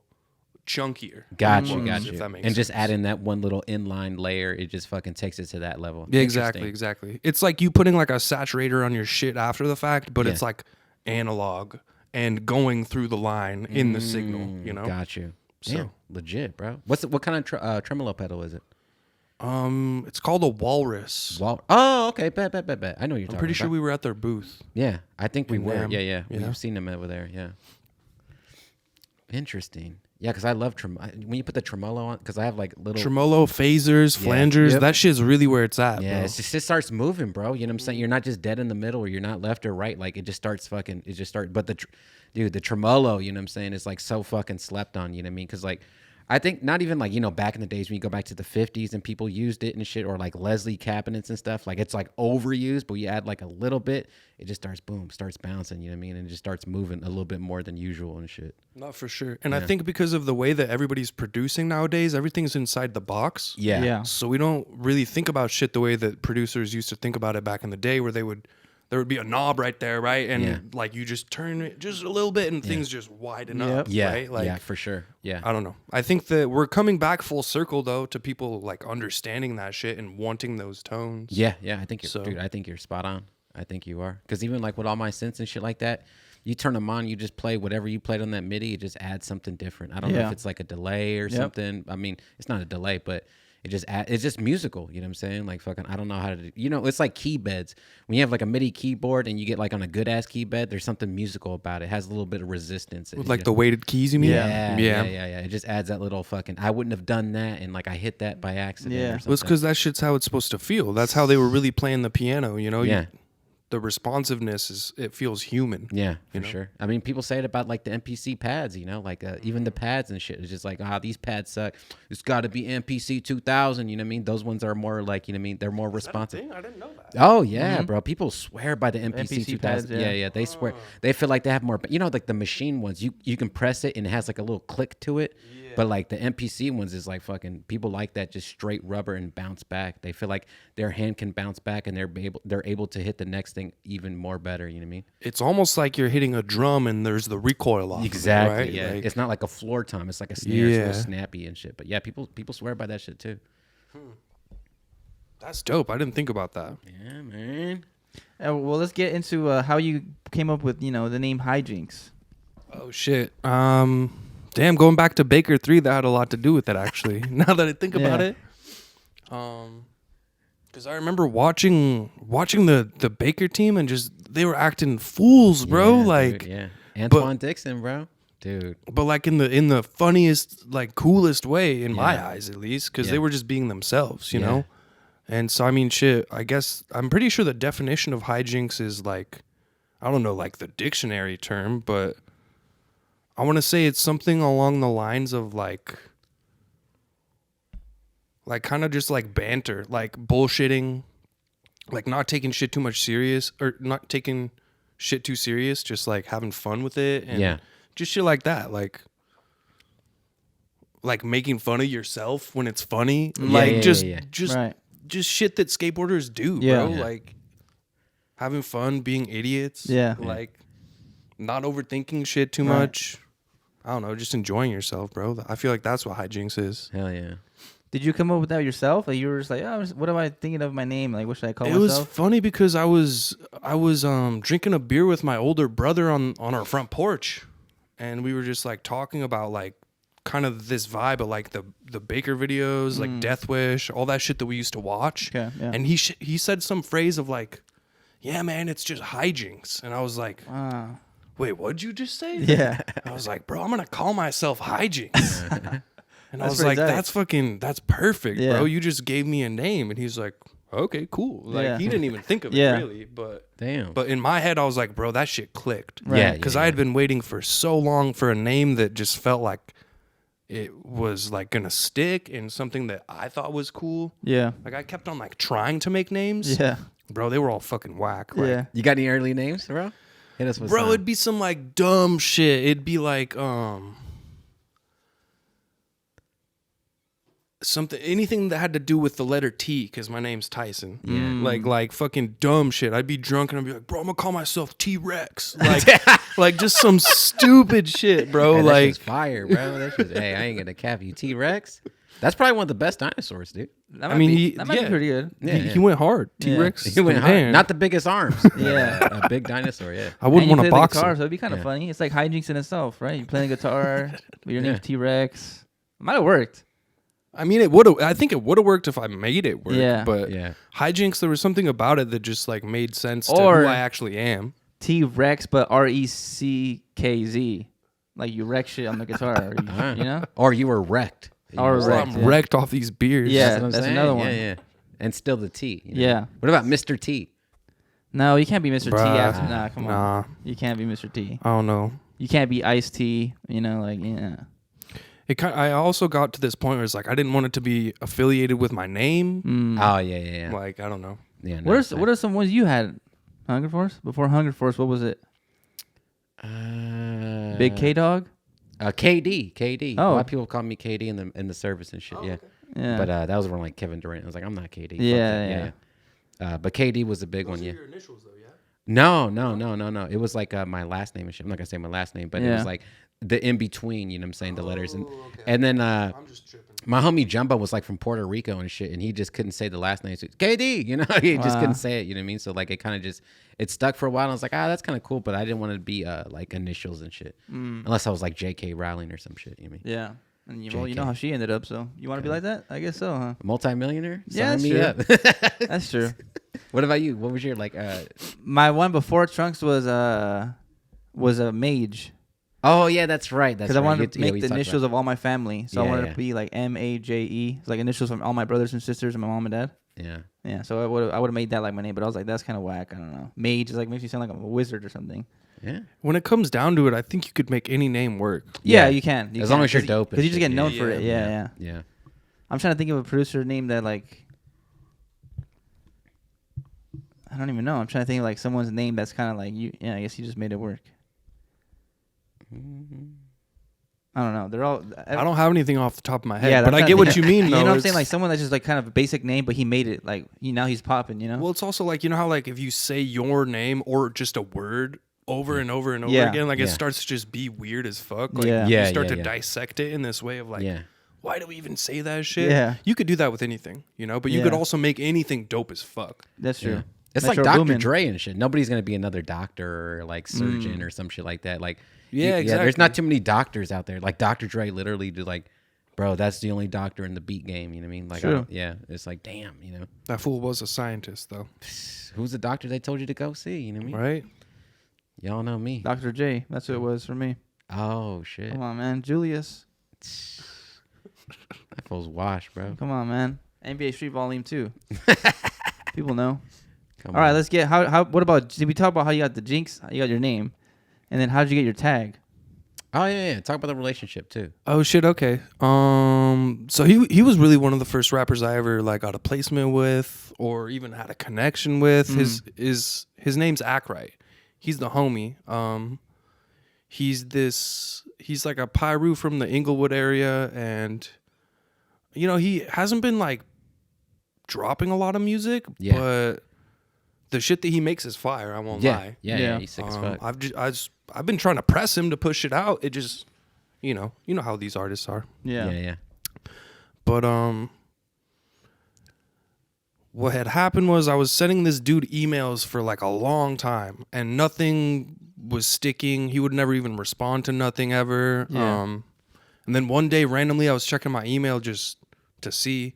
chunkier. Got you. If that makes And just sense. add in that one little inline layer, it just fucking takes it to that level. Yeah, exactly. It's like you putting like a saturator on your shit after the fact, but it's like analog and going through the line in the signal, you know? Got you. So- Damn, legit, bro. What kind of tremolo pedal is it? It's called a Walrus. Oh, okay. Bet. I know what you're talking about. I'm pretty sure we were at their booth. Yeah, I think we were. them. Yeah. Yeah. We've seen them over there. Yeah. Interesting. Yeah, because I love when you put the tremolo on, because I have like little Tremolo, phasers, flangers, Yep. that shit's really where it's at, Yeah, bro. it just starts moving, bro. You know what I'm saying? You're not just dead in the middle, or you're not left or right. Like it just starts fucking. It just starts. But the tremolo, you know what I'm saying, is like so fucking slept on. You know what I mean? Because like, I think not even like, you know, back in the days when you go back to the 50s and people used it and shit, or like Leslie cabinets and stuff. Like it's like overused, but you add like a little bit, it just starts bouncing. You know what I mean? And it just starts moving a little bit more than usual and shit. Not for sure. And I think because of the way that everybody's producing nowadays, everything's inside the box. Yeah. So we don't really think about shit the way that producers used to think about it back in the day, where there would be a knob right there, right? And like you just turn it just a little bit and things just widen up, Yeah. right? Like, Yeah, for sure. Yeah. I don't know. I think that we're coming back full circle though to people like understanding that shit and wanting those tones. Yeah. I think So- dude, I think you're spot on. I think you are. Because even like with all my synths and shit like that, you turn them on, you just play whatever you played on that MIDI, it just adds something different. I don't know Yeah. if it's like a delay or something. I mean, it's not a delay, but it's just musical. You know what I'm saying? Like fucking, I don't know how to do, you know, it's like key beds. When you have like a MIDI keyboard and you get like on a good ass key bed, there's something musical about it. It has a little bit of resistance. With like the weighted keys, you mean? Yeah. It just adds that little fucking, I wouldn't have done that. And like I hit that by accident Yeah. or Well, it's something. because that shit's how it's supposed to feel. That's how they were really playing the piano, you know? Yeah. The responsiveness it feels human. Yeah, for know? sure. I mean, people say it about like the MPC pads, you know, like even the pads and shit. It's just like, these pads suck. It's got to be MPC 2000. You know what I mean? Those ones are more like, you know what I mean? They're more responsive. I didn't know that. Oh yeah, bro. People swear by the MPC, MPC 2000. pads, yeah. Yeah, they swear. They feel like they have more. You know, like the machine ones, you can press it and it has like a little click to it. But like the MPC ones is like fucking, people like that just straight rubber and bounce back. They feel like their hand can bounce back and they're able to hit the next thing even more better. You know what I mean? It's almost like you're hitting a drum and there's the recoil off. Exactly. Of it, right? Yeah. Like, It's not like a floor tom. It's like a snare. It's Yeah. real snappy and shit. But yeah, people swear by that shit too. that's dope. I didn't think about that. Yeah, man. Well, let's get into how you came up with, you know, the name Hijnx. Oh shit. Damn, going back to Baker 3, that had a lot to do with it actually. Now that I think about Yeah. it. Because I remember watching the Baker team and just they were acting fools, bro. Yeah, like dude, yeah. Antoine Dixon, bro. Dude. but like in the funniest, like coolest way in my Yeah. eyes at least, because Yeah. they were just being themselves, you Yeah. know? And so I mean shit, I guess I'm pretty sure the definition of hijinks is like, I don't know, like the dictionary term, but I want to say it's something along the lines of like kind of just like banter, like bullshitting, like not taking shit too much serious, or not taking shit too serious, just like having fun with it and just shit like that, like making fun of yourself when it's funny, just Right. just shit that skateboarders do, Yeah. bro. Yeah. Like having fun, being idiots, Yeah. like not overthinking shit too Right. much. I don't know, just enjoying yourself, bro. I feel like that's what Hijnx is. Hell yeah. Did you come up with that yourself? Like you were just like, oh, what am I thinking of my name? Like, what should I call It was myself? funny because I was drinking a beer with my older brother on our front porch, and we were just like talking about like kind of this vibe of like the Baker videos, like Death Wish, all that shit that we used to watch. Okay, yeah. And he said some phrase of like, yeah, man, it's just hijinks. And I was like, wait, what'd you just say? Yeah. I was like, bro, I'm going to call myself Hijinx. And I That's was like, pretty tight. that's perfect, Yeah. bro. You just gave me a name. And he's like, okay, cool. Like, Yeah. he didn't even think of it Yeah. really. But Damn. in my head, I was like, bro, that shit clicked. Right. Yeah. Because I had been waiting for so long for a name that just felt like it was like gonna stick and something that I thought was cool. Yeah. Like I kept on like trying to make names. Yeah. Bro, they were all fucking whack. Like, Yeah. You got any early names, bro? Hit us with bro, some. it'd be some like dumb shit. It'd be like something, anything that had to do with the letter T, because my name's Tyson. Yeah. Like fucking dumb shit. I'd be drunk and I'd be like, bro, I'm gonna call myself T-Rex. Like just some stupid shit, bro. Hey, that like shit's fire, bro. That shit's, hey, I ain't gonna cap you. T-Rex. That's probably one of the best dinosaurs, dude. That might be pretty good. Yeah, he went hard. T-Rex. He went hard. man. Not the biggest arms. Yeah. A big dinosaur. Yeah. I wouldn't want to box guitar, him. so it'd be kind of Yeah. funny. It's like hijinks in itself, right? You playing guitar, but your name's Yeah. T-Rex. Might have worked. I mean, it would have. I think it would have worked if I made it work. Yeah. But Yeah. Hijinx, there was something about it that just like made sense to Or- who I actually am. T-Rex, but RECKZ. Like you wreck shit on the guitar. You know? Or you were wrecked. Or Well, wrecked, I'm yeah. wrecked off these beers. Yeah. That's what I'm that's saying. another one. Yeah, yeah. And still the T. you know? Yeah. What about Mr. T? No, you can't be Mr. T Bruh. after. Nah, come on. Nah, You can't be Mr. T. I don't know. You can't be Ice T. You know, like, yeah. I also got to this point where it's like I didn't want it to be affiliated with my name. Oh, yeah, yeah, yeah. Like I don't know. Yeah, no, What are some ones you had? Hunger Force? Before Hunger Force, what was it? Big K Dog? KD. Oh. A lot of people call me KD in the service and shit. Yeah. Yeah. But that was around like Kevin Durant. I was like, I'm not KD. Fuck Yeah, that. yeah. But KD was a big one. Yeah. Your initials though, yeah. No. It was like my last name and shit. I'm not gonna say my last name, but it Yeah. was like the in between. You know what I'm saying? The letters and then I'm just tripping. my homie Jumbo was like from Puerto Rico and shit, and he just couldn't say the last name. So KD, you know, he just Wow. couldn't say it. You know what I mean? So like it kind of just it stuck for a while. I was like, that's kind of cool, but I didn't want to be like initials and shit, unless I was like J.K. Rowling or some shit. You know what I mean? Yeah. And you know JK. how she ended up, so you want to be like that? I guess so, huh? Multi-millionaire? Yeah, Sign me that's up. That's true. What about you? What was your like? My one before Trunks was a mage. Oh yeah, that's right. That's Because I right. wanted to Yeah, make we the talked initials about of all my family. So I Yeah, wanted yeah. to be like MAJE. It's like initials from all my brothers and sisters and my mom and dad. it. Yeah. Yeah, so I would have made that like my name, but I was like, that's kind of whack. I don't know. Mage is like makes you sound like I'm a wizard or something. Yeah. When it comes down to it, I think you could make any name work. Yeah, Yeah. you can. As long as you're dope and Because you just shit, get known yeah. for it. Yeah, Yeah. yeah. Yeah. I'm trying to think of a producer name that like I don't even know. I'm trying to think of like someone's name that's kind of like you. Yeah, I guess you just made it work. I don't know. They're all. I don't have anything off the top of my head, Yeah, but that's I get not- what you mean. You Though. know what I'm It's- saying? Like someone that's just like kind of a basic name, but he made it. Like now he's popping. You know? well, it's also like you know how like if you say your name or just a word over and over and over Yeah. again, like it Yeah. starts to just be weird as fuck. Like Yeah. Yeah, you start yeah, to yeah. dissect it in this way of like, Yeah. why do we even say that shit? Yeah. You could do that with anything, you know, but you could Yeah. also make anything dope as fuck. That's true. Yeah. It's Metro like Dr. Boomin. Dre and shit. Nobody's gonna be another doctor or like surgeon or some shit like that. Like Yeah, There's exactly. not too many doctors out there. Like Dr. Dre literally do like, bro, that's the only doctor in the beat game. You know what I mean? Like, True. yeah, it's like, damn, you know, That fool was a scientist though, who's the doctor they told you to go see? You know what I mean? right? Y'all know me. Dr. J. That's who it was for me. Oh shit, Come on, man. Julius. that fool's washed, bro. Come on, man. NBA Street Volume 2. People know. Come All right, on. let's get what about did we talk about how you got the jinx, how you got your name? And then how did you get your tag? Oh yeah. Talk about the relationship too. Oh shit, okay. So he was really one of the first rappers I ever like got a placement with or even had a connection with. His name's Ackright. He's the homie. He's like a Pyru from the Inglewood area, and you know, he hasn't been like dropping a lot of music, Yeah. but the shit that he makes is fire, I won't Yeah. lie. Yeah. He's sick as fuck. I've been trying to press him to push it out. It just, you know how these artists are. Yeah. But what had happened was I was sending this dude emails for like a long time, and nothing was sticking. He would never even respond to nothing ever. Yeah. And then one day randomly I was checking my email just to see,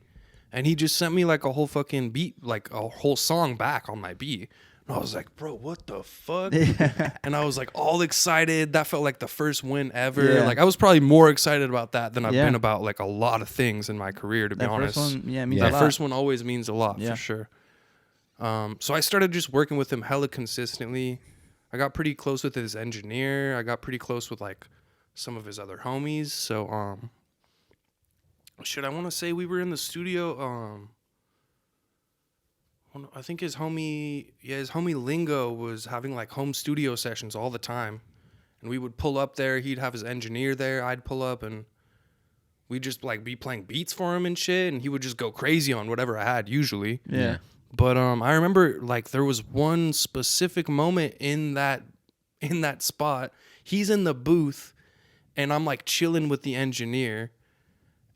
and he just sent me like a whole fucking beat, like a whole song back on my beat. And I was like, bro, what the fuck? And I was like all excited. That felt like the first win ever. Yeah. Like I was probably more excited about that than I've Yeah. been about like a lot of things in my career, to be That honest. first one, yeah, means Yeah. a That lot. first one always means a lot, Yeah. for sure. So I started just working with him hella consistently. I got pretty close with his engineer. I got pretty close with like some of his other homies. So Shit, I want to say we were in the studio. I think his homie Lingo was having like home studio sessions all the time, and we would pull up there. He'd have his engineer there. I'd pull up, and we'd just like be playing beats for him and shit, and he would just go crazy on whatever I had usually. Yeah. But I remember like there was one specific moment in that spot. He's in the booth, and I'm like chilling with the engineer.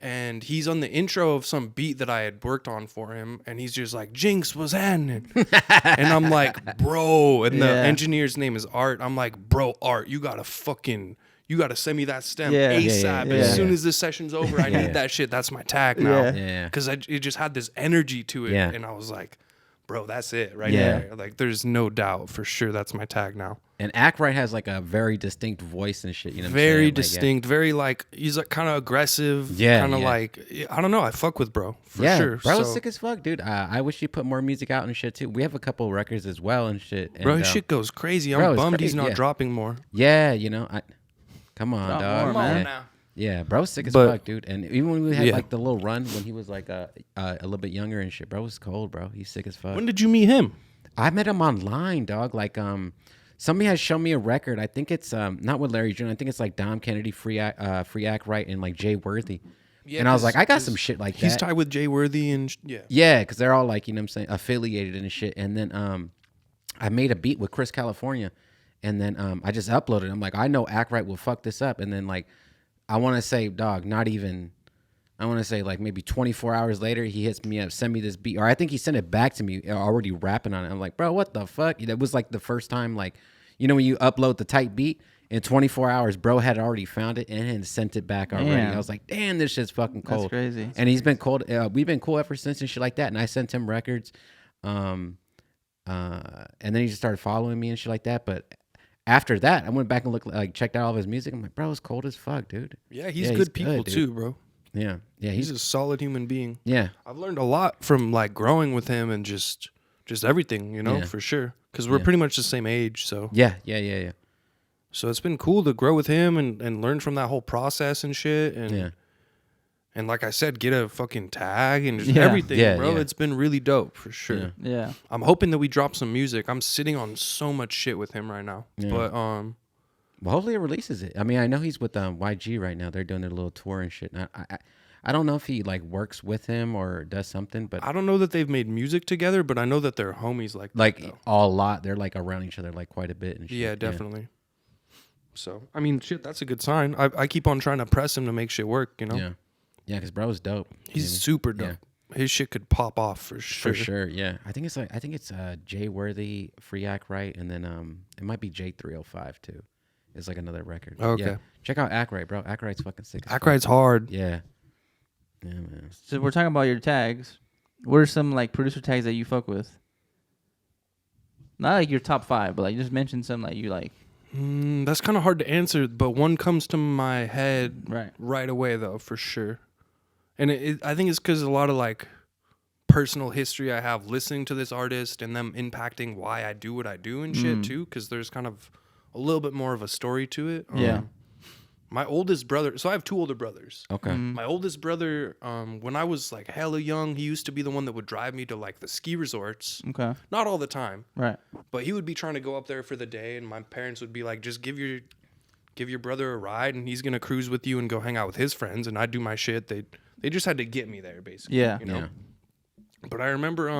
And he's on the intro of some beat that I had worked on for him. And he's just like, Jinx was happening. And I'm like, bro. And the engineer's name is Art. I'm like, bro, Art, you got to send me that stem ASAP. As soon as this session's over, I need that shit. That's my tag now. Because it just had this energy to it. Yeah. And I was like, bro, that's it right there. Like, there's no doubt for sure that's my tag now. And Act Right has like a very distinct voice and shit. You know, very distinct, very like he's like kind of aggressive. kind of like I don't know. I fuck with bro for sure. Bro's sick as fuck, dude. I wish he put more music out and shit too. We have a couple records as well and shit. And, bro, his shit goes crazy. I'm bummed he's not dropping more. Yeah, you know, come on, dog. Come on now. Yeah, bro's sick as fuck, dude. And even when we had like the little run when he was like a little bit younger and shit, bro was cold, bro. He's sick as fuck. When did you meet him? I met him online, dog. Like somebody has shown me a record. I think it's not with Larry June. I think it's like Dom Kennedy, Free Act Right, and like Jay Worthy. Yeah, and I was like, I got some shit like that. He's tied with Jay Worthy and yeah, because they're all like, you know what I'm saying, affiliated and shit. And then I made a beat with Chris California, and then I just uploaded it. I'm like, I know Act Right will fuck this up. And then like, I want to say, dog, not even. I want to say like maybe 24 hours later, he hits me up, send me this beat, or I think he sent it back to me already rapping on it. I'm like, bro, what the fuck? That was like the first time, like, you know, when you upload the tight beat in 24 hours, bro had already found it and had sent it back already. I was like, damn, this shit's fucking cold. That's crazy. And he's been cold. We've been cool ever since and shit like that. And I sent him records. And then he just started following me and shit like that. But after that, I went back and checked out all of his music. I'm like, bro, it's cold as fuck, dude. Yeah, he's good people too, bro. Yeah, he's a solid human being. Yeah, I've learned a lot from like growing with him and just everything, you know, for sure. Because we're pretty much the same age, so yeah. So it's been cool to grow with him and learn from that whole process and shit. And like I said, get a fucking tag and just everything, bro. It's been really dope for sure. Yeah. I'm hoping that we drop some music. I'm sitting on so much shit with him right now, but well, hopefully it releases it. I mean, I know he's with YG right now. They're doing their little tour and shit. And I don't know if he like works with him or does something, but I don't know that they've made music together, but I know that they're homies a lot. They're like around each other like quite a bit and shit. Yeah, definitely. Yeah. So I mean, shit, that's a good sign. I keep on trying to press him to make shit work, you know. Yeah, because bro's dope. He's super dope. Yeah. His shit could pop off for sure. For sure, yeah. I think it's Jay Worthy, Free Act Right, and then it might be J305 too. It's like another record. Okay. Yeah. Check out Act Right, bro. Act Right's fucking sick. Act Right's hard. Yeah. Yeah, man. So we're talking about your tags. What are some like producer tags that you fuck with? Not like your top 5, but like just mention some that you like. That's kind of hard to answer, but one comes to my head right away though, for sure. And I think it's because a lot of like personal history I have listening to this artist and them impacting why I do what I do and shit too, because there's kind of a little bit more of a story to it. My oldest brother, so I have 2 older brothers. Okay. My oldest brother, when I was like hella young, he used to be the one that would drive me to like the ski resorts. Okay. Not all the time. Right. But he would be trying to go up there for the day, and my parents would be like, just give your brother a ride, and he's gonna cruise with you and go hang out with his friends, and I'd do my shit. They just had to get me there, basically. Yeah. You know? Yeah. But I remember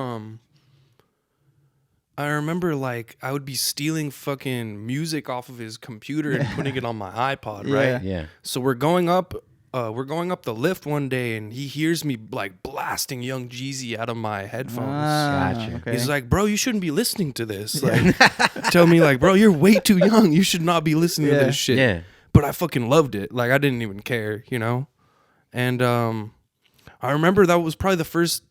like I would be stealing fucking music off of his computer and putting it on my iPod, right? Yeah. So we're going up the lift one day, and he hears me like blasting Young Jeezy out of my headphones. Gotcha. Okay. He's like, bro, you shouldn't be listening to this. Like, tell me like, bro, you're way too young. You should not be listening to this shit. Yeah. But I fucking loved it. Like I didn't even care, you know? And I remember that was probably the first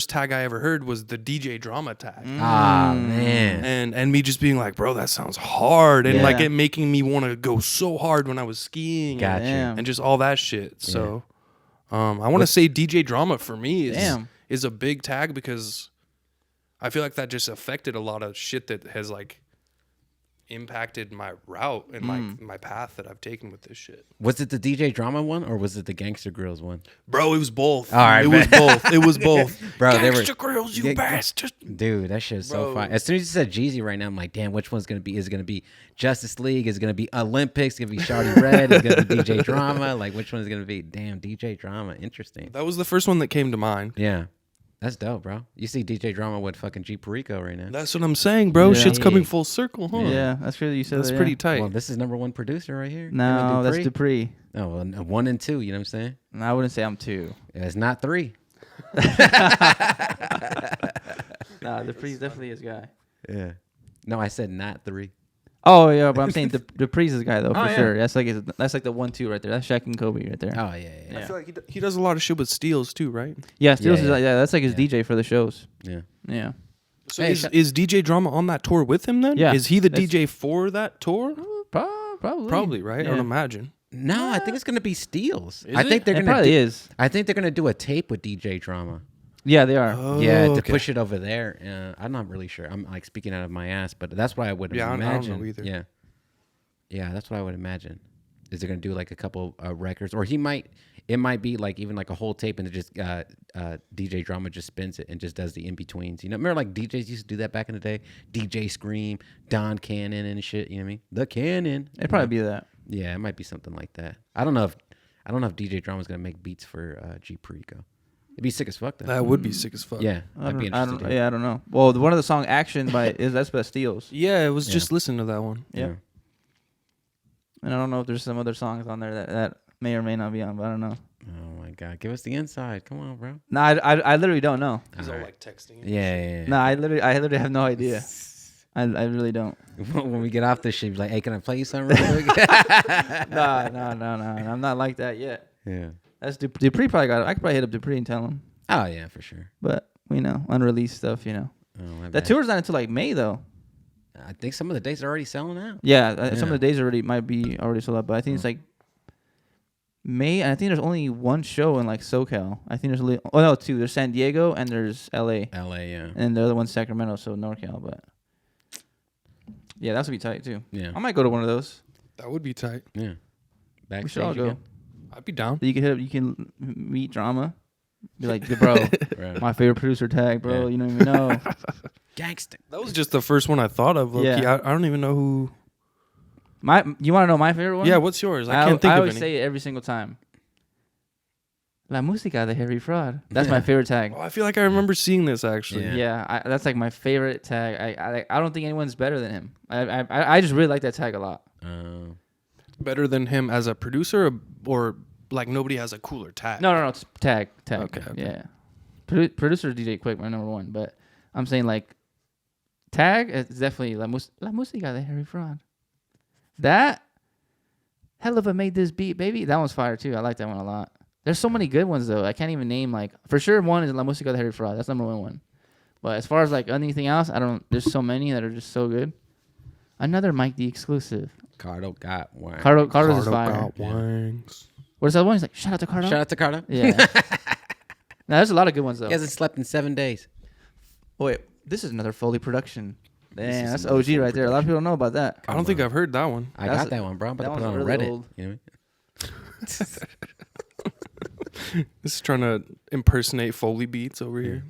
tag I ever heard was the DJ Drama tag. Ah, man. And me just being like, bro, that sounds hard. And like it making me want to go so hard when I was skiing. Gotcha. And just all that shit. So I want to say DJ Drama for me is a big tag, because I feel like that just affected a lot of shit that has like impacted my route and like my path that I've taken with this shit. Was it the DJ Drama one or was it the Gangster Grills one? Bro, it was both. All right, it was both. It was both. Bro, they were Gangsta Grills, you bastard. Dude, that shit is so fire. As soon as you said Jeezy right now, I'm like, damn, which one's gonna be? Is it gonna be Justice League? Is it gonna be Olympics? Is it gonna be Shawty Red? Is it gonna be DJ Drama? Like, which one is gonna be? Damn, DJ Drama. Interesting. That was the first one that came to mind. Yeah. That's dope, bro. You see DJ Drama with fucking G Perico right now. That's what I'm saying, bro. Yeah. Shit's coming full circle, huh? Yeah, that's crazy. You said That's that, pretty yeah. tight. Well, this is #1 producer right here. No, that's Dupree. Oh, well, 1 and 2. You know what I'm saying? No, I wouldn't say I'm 2. Yeah, it's not 3. Nah, Dupree's definitely his guy. Yeah. No, I said not 3. Oh yeah, but I'm saying Dupree's his guy though, for yeah. sure. That's like the 1-2 right there. That's Shaq and Kobe right there. Oh yeah. Yeah. I feel like he does a lot of shit with Steels too, right? Yeah, Steels Yeah, is like, yeah. that's like his Yeah. DJ for the shows. Yeah. Yeah. So Hey, is DJ Drama on that tour with him then? Yeah. Is he the That's- DJ for that tour? Probably. Probably, right? I would Yeah. imagine. No, I think it's gonna be Steels. Is I it? think they're It gonna. probably is. I think they're gonna do a tape with DJ Drama. Yeah, they are. Yeah, to okay. push it over there. I'm not really sure. I'm like speaking out of my ass, but that's what I would Yeah, I don't imagine. know either. Yeah, yeah, that's what I would imagine. Is they're gonna do like a couple records, or he might. It might be like even like a whole tape, and it just DJ Drama just spins it and just does the in betweens. You know, remember like DJs used to do that back in the day. DJ Scream, Don Cannon, and shit. You know what I mean? The Cannon. It'd probably be that. Yeah, it might be something like that. I don't know if DJ Drama's gonna make beats for G Perico. It'd be sick as fuck though. That would be sick as fuck. Yeah, I I'd be don't, interested. to- yeah, I don't know. Well, one of the song "Action" by that's by Steels. Yeah, it was just listen to that one. Yeah. And I don't know if there's some other songs on there that may or may not be on, but I don't know. Oh my god, give us the inside. Come on, bro. No, I literally don't know. He's all Alright. like texting. Yeah. No, I literally have no idea. I really don't. When we get off this shit, be like, hey, can I play you something real quick? No. I'm not like that yet. Yeah. That's Dupree probably got it. I could probably hit up Dupree and tell him. Oh yeah, for sure. But unreleased stuff, Oh, my That bad. tour's not until like May though. I think some of the dates are already selling out. Yeah, some Yeah. of the days might be already sold out, but I think it's like May. And I think there's only one show in like SoCal. I think there's only two. There's San Diego and there's LA, LA, yeah. and the other one's Sacramento, so NorCal. But yeah, that's gonna be tight too. Yeah. I might go to one of those. That would be tight. Yeah. We should all Backstage go. again. I'd be down. You can you can meet Drama. Be like, bro, Right. my favorite producer tag, bro. Yeah. You don't even know. Gangster. That was just the first one I thought of. Low-key. Yeah. I don't even know who. You want to know my favorite one? Yeah, what's yours? I can't think I of always any. say it every single time. La música de Harry Fraud. That's my favorite tag. Oh, I feel like I remember seeing this actually. Yeah. Yeah, that's like my favorite tag. I don't think anyone's better than him. I just really like that tag a lot. Better than him as a producer, or like nobody has a cooler tag. No, it's tag. Okay. Yeah. Producer is DJ Quick, my number one. But I'm saying like tag is definitely La música de Harry Fraud. That hell of a made this beat, baby. That one's fire too. I like that one a lot. There's so many good ones though. I can't even name like for sure. One is La música de Harry Fraud. That's number one. But as far as like anything else, I don't. There's so many that are just so good. Another Mike D exclusive. Cardo got one. Cardo's is Cardo fire. got wangs. What's that one? He's like, shout out to Cardo. Shout out to Cardo. Yeah. Now there's a lot of good ones though. He hasn't slept in 7 days. Oh, wait, this is another Foley production. This Damn, is that's another OG Foley right there. A lot of people don't know about that. I don't think I've heard that one. I That's- got that one, bro. I'm about that to put it on one's really Reddit. old. You know? This is trying to impersonate Foley beats over here.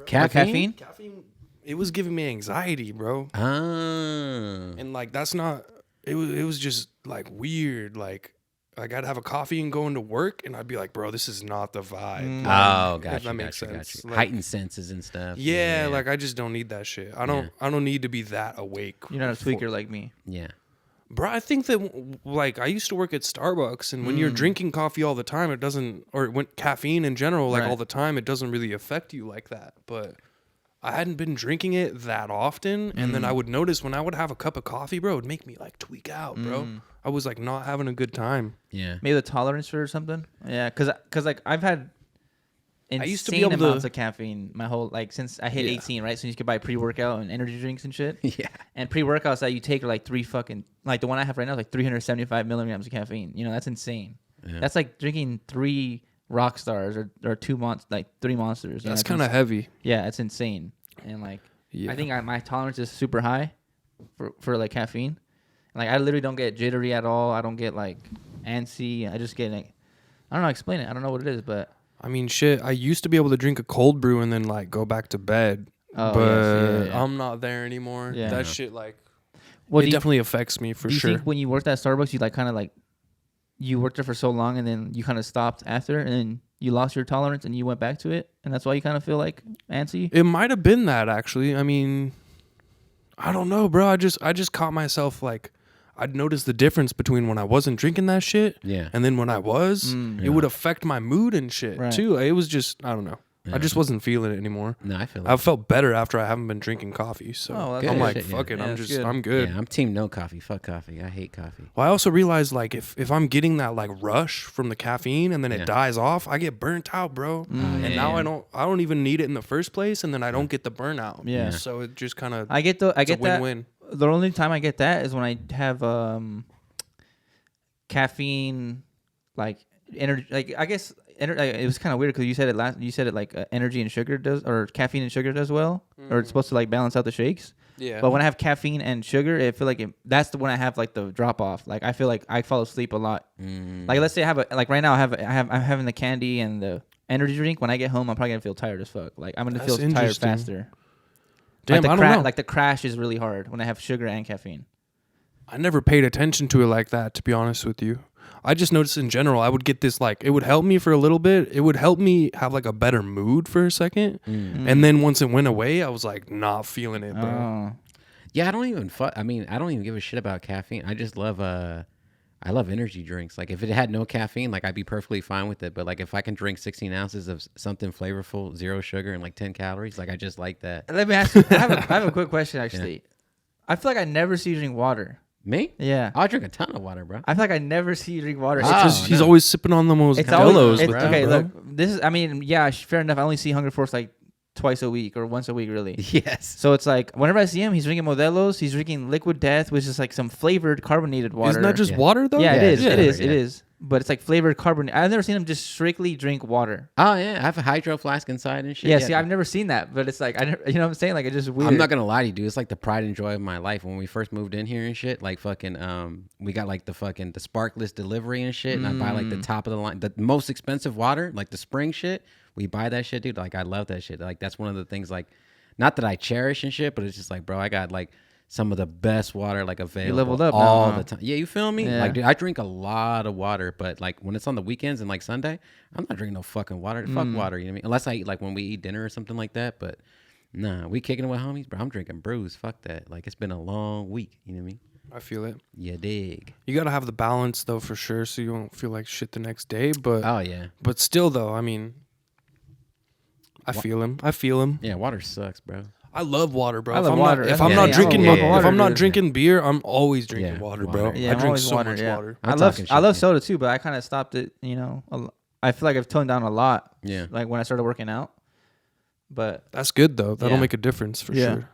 Caffeine? Caffeine. It was giving me anxiety, bro. Ah. And like that's not. It was just like weird. Like I'd have a coffee and go into work, and I'd be like, bro, this is not the vibe. Oh, Like, gotcha. if that makes gotcha, sense. gotcha. Like, Heightened senses and stuff. yeah, like I just don't need that shit. I don't need to be that awake. You're not a tweaker like me. Yeah. Bro, I think that like I used to work at Starbucks, and when you're drinking coffee all the time, it doesn't, or when caffeine in general, like Right. all the time, it doesn't really affect you like that. But I hadn't been drinking it that often, and then I would notice when I would have a cup of coffee, bro, it'd make me like tweak out, bro. I was like not having a good time. Yeah. Maybe the tolerance for it or something. Yeah, cause like I've had insane used to be able to- amounts of caffeine my whole like since I hit 18, right? So you could buy pre-workout and energy drinks and shit. Yeah. And pre-workouts that you take are like the one I have right now is like 375 milligrams of caffeine. You know, that's insane. Yeah. That's like drinking 3 rock stars or 3 monsters. You know, That's it's kind of ins- heavy. Yeah, it's insane. And like Yeah. I think my tolerance is super high, for like caffeine. Like I literally don't get jittery at all. I don't get like antsy. I just get like, I don't know how to explain it. I don't know what it is, but I mean, shit. I used to be able to drink a cold brew and then like go back to bed, oh, but yes, yeah. I'm not there anymore. Yeah. That shit like What it definitely affects me for do you sure. think when you worked at Starbucks, you like kind of like you worked there for so long and then you kind of stopped after and then you lost your tolerance and you went back to it and that's why you kind of feel like antsy? It might have been that actually. I mean, I don't know, bro. I just caught myself like I'd notice the difference between when I wasn't drinking that shit and then when I was. It would affect my mood and shit too. It was just I don't know. I just wasn't feeling it anymore. No, I feel. I felt better after I haven't been drinking coffee. So that's I'm good. like, Shit, fuck it. Yeah, I'm good. Yeah, I'm team no coffee. Fuck coffee. I hate coffee. Well, I also realized like if I'm getting that like rush from the caffeine and then it dies off, I get burnt out, bro. And now I don't even need it in the first place, and then I don't get the burnout. Yeah. So it just kind of I get that. win-win. The only time I get that is when I have caffeine, like energy. Like I guess it was kind of weird because you said it You said it like energy and sugar does, or caffeine and sugar does well, or it's supposed to like balance out the shakes. Yeah. But when I have caffeine and sugar, I feel like that's the when I have like the drop off. Like I feel like I fall asleep a lot. Like let's say I have like right now I'm having the candy and the energy drink. When I get home, I'm probably gonna feel tired as fuck. Like I'm gonna That's feel tired interesting. faster. Damn, like I don't know. Like the crash is really hard when I have sugar and caffeine. I never paid attention to it like that, to be honest with you. I just noticed in general, I would get this like, it would help me for a little bit. It would help me have like a better mood for a second. And then once it went away, I was like not feeling it, bro. Oh. Yeah, I don't even give a shit about caffeine. I just love I love energy drinks. Like if it had no caffeine, like I'd be perfectly fine with it. But like if I can drink 16 ounces of something flavorful, 0 sugar and like 10 calories, like I just like that. Let me ask you. I have a quick question actually. Yeah. I feel like I never see you drink water. Me? Yeah. I drink a ton of water, bro. I feel like I never see you drink water. Because he's always sipping on the most pillows with okay, them, bro. look, this is, I mean, yeah, fair enough. I only see Hunger Force like twice a week or once a week, really. Yes. So it's like, whenever I see him, he's drinking Modelo's, he's drinking Liquid Death, which is like some flavored carbonated water. Isn't that just water, though? Yeah, it is. Yeah. It is. But it's like flavored carbonate. I've never seen him just strictly drink water. Oh yeah, I have a hydro flask inside and shit. Yeah, see, I've never seen that, but it's like I never, you know what I'm saying? Like it's just weird. I'm not gonna lie to you, dude. It's like the pride and joy of my life. When we first moved in here and shit, like fucking, we got like the sparkless delivery and shit, and I buy like the top of the line, the most expensive water, like the spring shit. We buy that shit, dude. Like I love that shit. Like that's one of the things, like, not that I cherish and shit, but it's just like, bro, I got like some of the best water like available. You leveled up all now, the time. Yeah, you feel me? Yeah. Like, dude, I drink a lot of water, but like when it's on the weekends and like Sunday, I'm not drinking no fucking water. Fuck water, you know what I mean? Unless I eat like when we eat dinner or something like that. But nah, we kicking it with homies, bro. I'm drinking brews. Fuck that. Like it's been a long week. You know what I mean? I feel it. You dig? You gotta have the balance though, for sure, so you won't feel like shit the next day. But Oh yeah. but still though, I mean, I feel him. Yeah, water sucks, bro. I love water, bro. I love water. If I'm not Yeah, drinking, I love if water, I'm not dude. drinking beer, I'm always drinking Yeah, water, water. bro. Yeah, I I'm drink always so water, much yeah. water. I'm I love talking I love shit, soda too, but I kind of stopped it. You know, I feel like I've toned down a lot. Yeah. Like when I started working out, but That's good though. That'll Yeah. make a difference for Yeah. sure.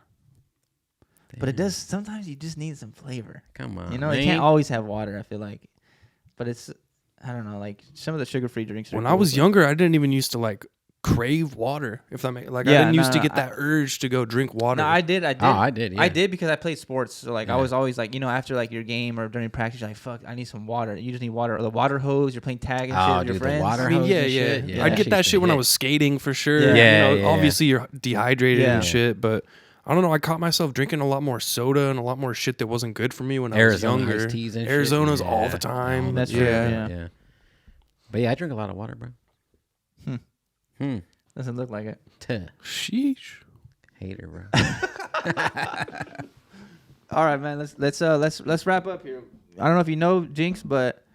it does sometimes you just need some flavor. Come on. You know, man. you can't always have water. I feel like, but it's I don't know. Like some of the sugar-free drinks. Are When cool, I was but- younger, I didn't even used to like crave water. If that makes like, I Yeah, didn't no, used to no, get that urge to go drink water. No, I did. Oh, I did. Yeah. I did because I played sports. So like I Yeah. was always like, you know, after like your game or during practice, you're like, fuck, I need some water. You just need water. Or the water hose. You're playing tag and shit Oh, with your dude, the friends. water I mean, hose yeah, and yeah. shit. Yeah, I'd that get that shit's shit when I hit. was skating for sure. Yeah. Yeah, You know, yeah. obviously you're dehydrated Yeah. and shit, but I don't know. I caught myself drinking a lot more soda and a lot more shit that wasn't good for me when Arizona I was younger. iced teas and shit. Arizona's Yeah. all the time. All the That's time. true, yeah. Yeah. But yeah, I drink a lot of water, bro. Doesn't look like it. Tuh. Sheesh. Hater, bro. All right, man. Let's wrap up here. I don't know if you know Jinx, but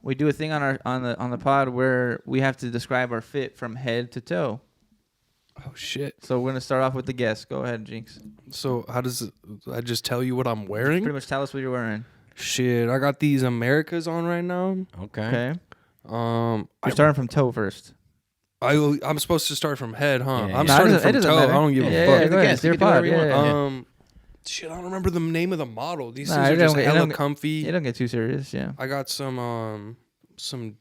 we do a thing on the pod where we have to describe our fit from head to toe. Oh shit. So we're gonna start off with the guest. Go ahead, Jinx. So how does I just tell you what I'm wearing? Pretty much tell us what you're wearing. Shit, I got these Americas on right now. Okay. Okay. I We're starting from toe first. I'm supposed to start from head, huh? Yeah, I'm yeah. starting No, it from doesn't toe. matter. I don't give Yeah, a yeah, fuck. yeah, go ahead. It's your You can do whatever pod. you Yeah, want. yeah. Shit, I don't remember the name of the model. These Nah, things it are just don't- it hella don't get- comfy. It don't get too serious. Yeah. I got some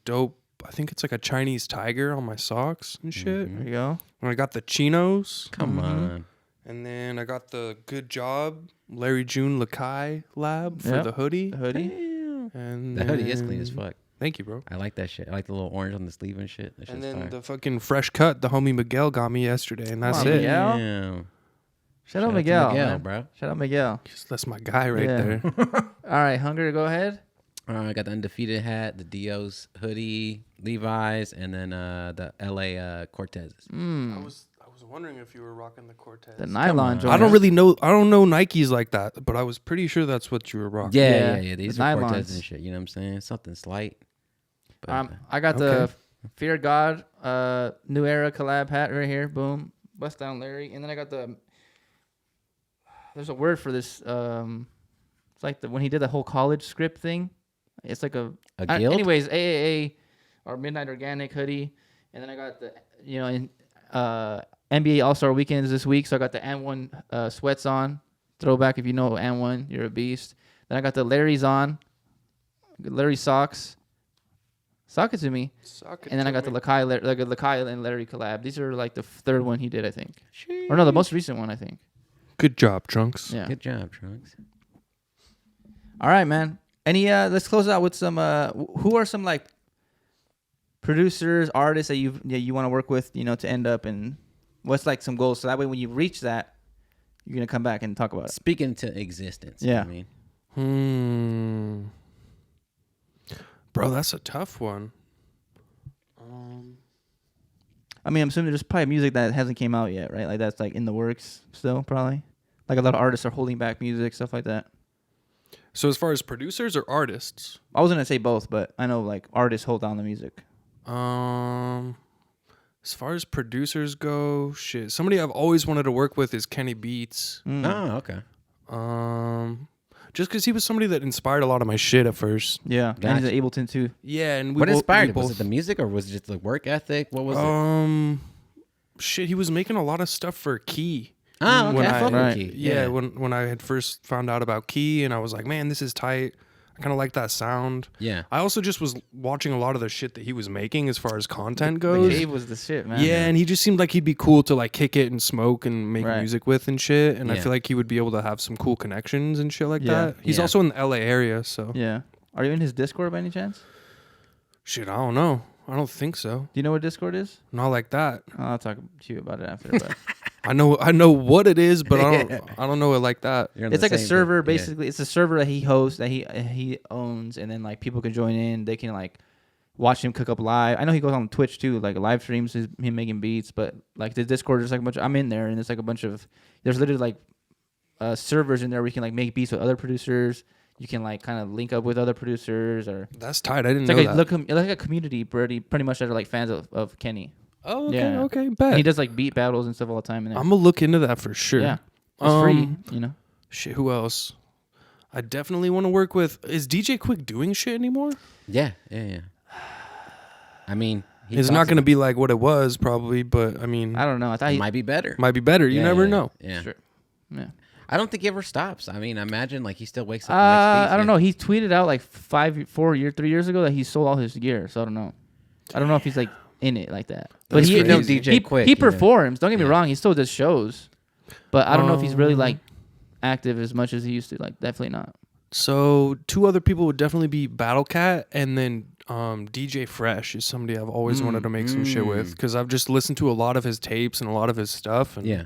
dope. I think it's like a Chinese tiger on my socks and shit. There you go. And I got the chinos, Come on. And then I got the Good Job Larry June Lakai lab for the hoodie. The hoodie. Damn. And The hoodie is clean as fuck. Thank you, bro. I like that shit. I like the little orange on the sleeve and shit. That And shit's then fire. the fucking fresh cut the homie Miguel got me yesterday, and that's Come on, it. Miguel. Damn. Shout out to Miguel, Miguel, man. bro. Shout out Miguel. That's my guy right Yeah. there. All right, Hunger, go ahead. I got the Undefeated hat, the Dios hoodie, Levi's, and then the LA Cortezes. I was wondering if you were rocking the Cortez. The nylon on. joint. I don't really know. I don't know Nikes like that, but I was pretty sure that's what you were rocking. Yeah. These the are nylons. Cortezes and shit. You know what I'm saying? Something slight. But, I got the Okay. Fear God New Era collab hat right here. Boom. Bust down Larry. And then I got the there's a word for this. It's like when he did the whole college script thing. It's like a guild? anyways, AAA or Midnight Organic hoodie. And then I got the NBA All-Star Weekends this week, so I got the N1 sweats on. Throwback if you know N1, you're a beast. Then I got the Larry's on. Larry socks. Sock it to me. And then I got the Lakai and Larry collab. These are like the third one he did, I think. Or no, the most recent one, I think. Good job, Trunks. Yeah. Good job, Trunks. All right, man. Any let's close out with some who are some like producers, artists that you want to work with, to end up, and what's like some goals, so that way when you reach that, you're going to come back and talk about it. Speaking to existence. Yeah. You know what I mean? Bro, that's a tough one. I mean, I'm assuming there's probably music that hasn't came out yet, right? Like that's like in the works still, probably. Like a lot of artists are holding back music, stuff like that. So as far as producers or artists? I was gonna say both, but I know like artists hold down the music. As far as producers go, shit. Somebody I've always wanted to work with is Kenny Beats. Oh, okay. Just because he was somebody that inspired a lot of my shit at first. Yeah, and he's Gotcha. an Ableton too. Yeah, and What inspired it? both. Was it the music or was it just the work ethic? What was it? Shit, he was making a lot of stuff for Key. Oh, okay. when I fuck right. with Key. Yeah, when I had first found out about Key, and I was like, man, this is tight. I kind of like that sound. Yeah. I also just was watching a lot of the shit that he was making as far as content The goes. Cave was the shit, man. Yeah, and he just seemed like he'd be cool to like kick it and smoke and make Right. music with and shit. And I Yeah. feel like he would be able to have some cool connections and shit like Yeah. that. He's Yeah. also in the LA area, so Yeah. Are you in his Discord by any chance? shit, I don't know. I don't think so. Do you know what Discord is? Not like that. I'll talk to you about it after. But I know what it is, but I don't know it like that. You're on it's the like a same server, thing. Yeah. basically. It's a server that he hosts, that he owns, and then like people can join in. They can like watch him cook up live. I know he goes on Twitch too, like live streams him making beats. But like the Discord, there's like a bunch. I'm in there, and it's like a bunch of. There's literally like servers in there where you can like make beats with other producers. You can like kind of link up with other producers, or That's tight. I didn't it's know like that. like a community pretty much that are like fans of Kenny. Oh, okay, Yeah. okay, And bet. he does like beat battles and stuff all the time. In there. I'm gonna look into that for sure. Yeah, it's free. Shit, who else? I definitely want to work with. Is DJ Quick doing shit anymore? Yeah. I mean, he It's talks not gonna about- be like what it was probably, but I mean, I don't know. I thought It he might be better. might be better. You Yeah, never yeah, know. Yeah. Sure. Yeah. I don't think he ever stops. I mean, imagine like he still wakes up. And makes beats, I don't yeah. know. He tweeted out like 3 years ago that he sold all his gear. So I don't know. I don't know if he's like in it like that. But That's he, crazy. DJ he, Quick, he you know. performs. Don't get me Yeah. wrong. He still does shows. But I don't know if he's really like active as much as he used to. Like definitely not. So 2 other people would definitely be Battle Cat, and then DJ Fresh is somebody I've always wanted to make some shit with, because I've just listened to a lot of his tapes and a lot of his stuff, and Yeah.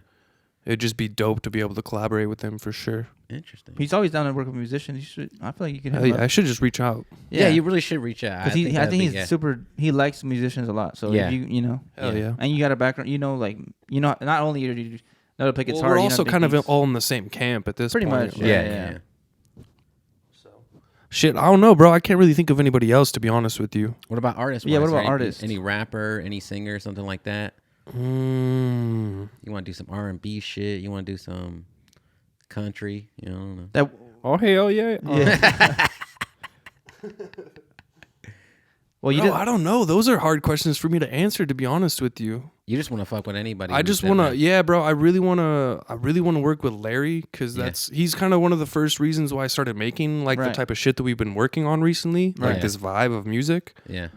it'd just be dope to be able to collaborate with him for sure. Interesting. He's always down to work with musicians. I feel like you can. Hell yeah, I should just reach out. Yeah. You really should reach out. Because I that'd think be- he's yeah. super. He likes musicians a lot. So Yeah. if you know, Hell yeah. and you got a background. Not only do you know to play guitar. Well, we're you know also to make kind of beats. all in the same camp at this Pretty point. much, Yeah. Shit, I don't know, bro. I can't really think of anybody else, to be honest with you. What about artists? Yeah, what wise? about Any- artists? Any rapper, any singer, something like that? Mm. You want to do some R&B shit? You want to do some country? You know, I don't know. That Oh, hell yeah. yeah. Well, you No, did. I don't know. Those are hard questions for me to answer, to be honest with you. You just want to fuck with anybody. I who's just that want to, rap. yeah, bro. I really want to work with Larry, because Yeah. he's kind of one of the first reasons why I started making like the Right. type of shit that we've been working on recently, like Right. this vibe of music. Yeah.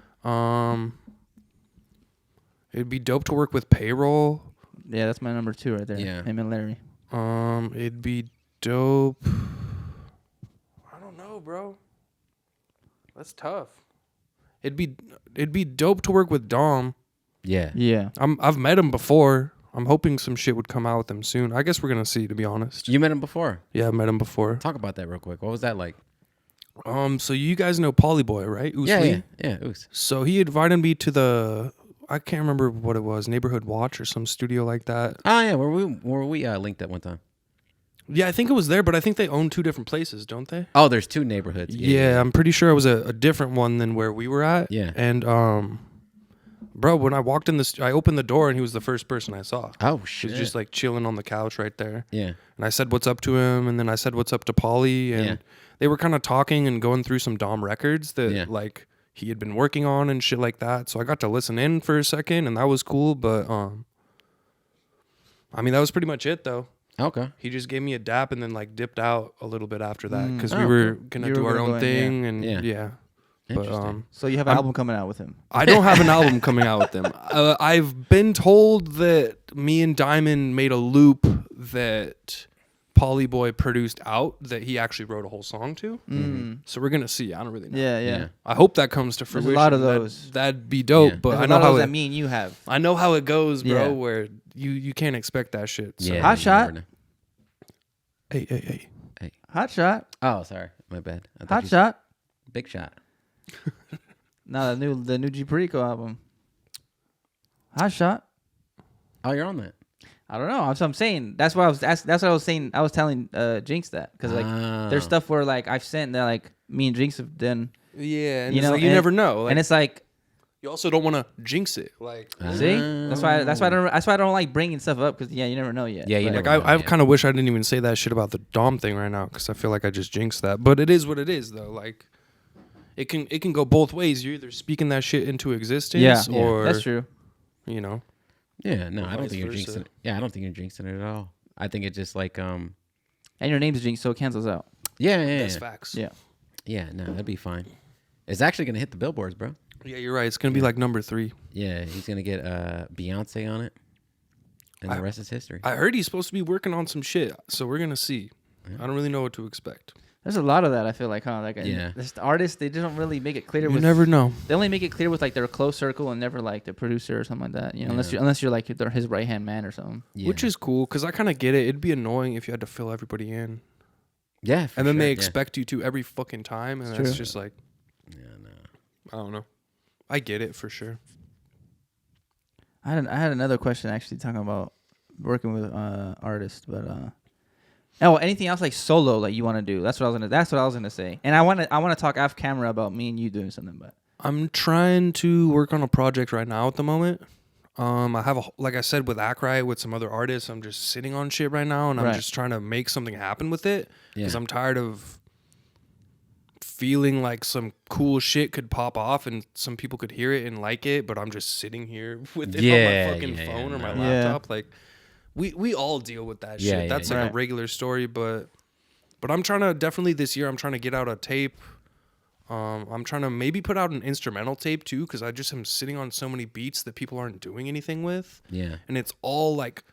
It'd be dope to work with Payroll. Yeah, that's my number 2 right there. Yeah. Him and Larry. It'd be dope. I don't know, bro. That's tough. It'd be dope to work with Dom. Yeah. Yeah. I've met him before. I'm hoping some shit would come out with him soon. I guess we're gonna see, to be honest. You met him before? Yeah, I met him before. Talk about that real quick. What was that like? So you guys know Polyboy, right? Oosly? Yeah. Oos. So he invited me to the, I can't remember what it was, Neighborhood Watch or some studio like that. Oh yeah, where we linked at one time. Yeah, I think it was there, but I think they own two different places, don't they? Oh, there's two neighborhoods. Yeah, I'm pretty sure it was a different one than where we were at. Yeah. And bro, when I walked in I opened the door and he was the first person I saw. Oh He shit. was just like chilling on the couch right there. Yeah. And I said what's up to him, and then I said what's up to Polly, and they were kind of talking and going through some Dom records that like he had been working on and shit like that. So I got to listen in for a second, and that was cool. But I mean, that was pretty much it though. Okay. He just gave me a dap and then like dipped out a little bit after that because we Oh, were cool. gonna You do were our gonna own go in, thing, and Yeah. But Interesting. So you have an album coming out with him. I don't have an album coming out with him. I've been told that me and Diamond made a loop that Polyboy produced out that he actually wrote a whole song to. Mm. So we're gonna see. I don't really know. Yeah. I hope that comes to There's fruition. a lot of those. That'd be dope. Yeah. But There's I a know lot of how those it, that me and you have. I know how it goes, bro. Yeah. Where you can't expect that shit. So. Yeah. Hot shot. Hey. Hot shot. Oh, sorry. My bad. I thought Hot you- shot. Big shot. No, the new G Perico album. Hot shot. Oh, you're on that. I don't know. That's what I'm saying. That's what I was. That's what I was saying. I was telling Jinx that because like there's stuff where like I've sent that like me and Jinx have done, Yeah, and You it's know, like, you and never know. Like, and it's like you also don't want to jinx it. Like, see, that's why I don't like bringing stuff up because you never know yet. Yeah, you But- never like know, I yeah. kind of wish I didn't even say that shit about the Dom thing right now because I feel like I just jinxed that. But it is what it is, though. Like, it can go both ways. You're either speaking that shit into existence, Yeah, or that's true. you know. Yeah, no, I don't vice think you're versa. jinxing it. Yeah, I don't think you're jinxing it at all. I think it's just like And your name's Jinx, so it cancels out. yeah. That's facts. Yeah. Yeah, no, that'd be fine. It's actually gonna hit the billboards, bro. Yeah, you're right. It's gonna be like number 3. Yeah, he's gonna get Beyonce on it, and the rest is history. I heard he's supposed to be working on some shit, so we're gonna see. I don't really know what to expect. There's a lot of that. I feel like, huh? Like, Yeah. the artists, they don't really make it clear. You with never know. They only make it clear with like their close circle and never like the producer or something like that. You know, unless you're like his right hand man or something. Yeah. Which is cool because I kind of get it. It'd be annoying if you had to fill everybody in, yeah, for and then sure, they yeah. expect you to every fucking time, and It's that's true. just like, Yeah, no. I don't know. I get it for sure. I had another question actually talking about working with artists, but anything else like solo like you want to do? That's what I was gonna say. And I want to talk off camera about me and you doing something, but I'm trying to work on a project right now at the moment. I have like I said with Akrai with some other artists. I'm just sitting on shit right now, and I'm Right. just trying to make something happen with it because Yeah. I'm tired of feeling like some cool shit could pop off and some people could hear it and like it, but I'm just sitting here with it on Yeah, my fucking yeah, phone yeah, or my no. Yeah. laptop. Like we all deal with that Yeah, shit. yeah, That's yeah. like Right. a regular story, but I'm trying to definitely this year I'm trying to get out a tape. I'm trying to maybe put out an instrumental tape too, because I just am sitting on so many beats that people aren't doing anything with, Yeah. and it's all like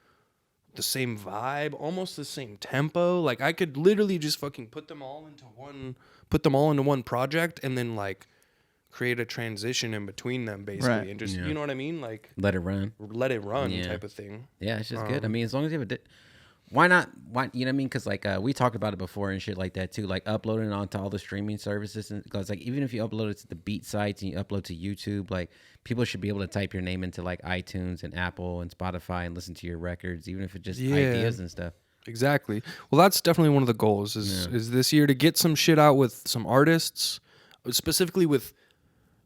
the same vibe, almost the same tempo. Like I could literally just fucking put them all into one project, and then like create a transition in between them, basically, Right. and just Yeah. you know what I mean, like Let it run. let it run Yeah. type of thing. Yeah, it's just good. I mean, as long as you have why not? Why, you know what I mean? Because like we talked about it before and shit like that too. Like uploading it onto all the streaming services, and because like even if you upload it to the beat sites and you upload to YouTube, like people should be able to type your name into like iTunes and Apple and Spotify and listen to your records, even if it's just Yeah. ideas and stuff. Exactly. Well, that's definitely one of the goals is this year to get some shit out with some artists, specifically with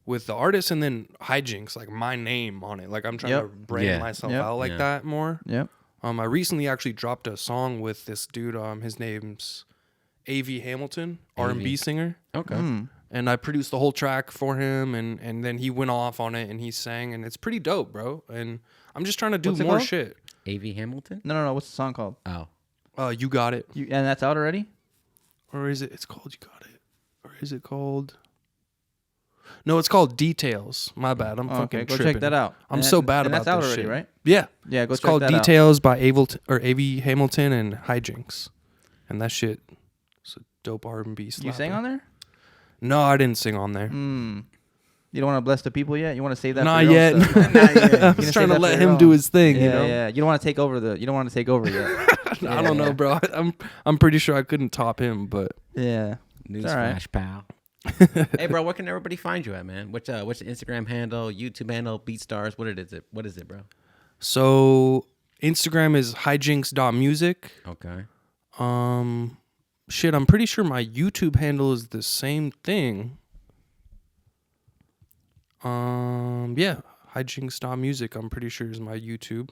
the artists, and then Hijnx, like my name on it. Like I'm trying Yep. to brand Yeah. myself Yep. out like Yeah. that more. yep. I recently actually dropped a song with this dude. His name's A.V. Hamilton, R&B singer. Okay. And I produced the whole track for him, and then he went off on it and he sang, and it's pretty dope, bro. And I'm just trying to do What's it more called? shit. A.V. Hamilton. No. What's the song called? Oh, You Got It. And that's out already. Or is it? It's called You Got It. Or is it called? No, it's called Details. My bad. I'm fucking Okay, go tripping. check that out. I'm And so that- bad and about that's out this already, shit. right? Yeah. Yeah, go It's check called that out. Details by A.V. Hamilton and Hijnx. And that shit is a dope R&B slapper. You sang on there? No, I didn't sing on there. You don't want to bless the people yet? You want to save that Not for your yet. own stuff? Not yet. You I'm gonna just trying save to that let for your him do own? his thing, Yeah, you know? yeah. You don't want to take over you don't want to take over yet. I don't know, bro. I'm pretty sure I couldn't top him, but Yeah. Newsflash, all right. pal. Hey, bro, where can everybody find you at, man? What's the Instagram handle, YouTube handle, BeatStars? What is it, bro? so Instagram is hijinx.music. Okay. Shit, I'm pretty sure my YouTube handle is the same thing. Yeah, hijinx.music, I'm pretty sure is my YouTube.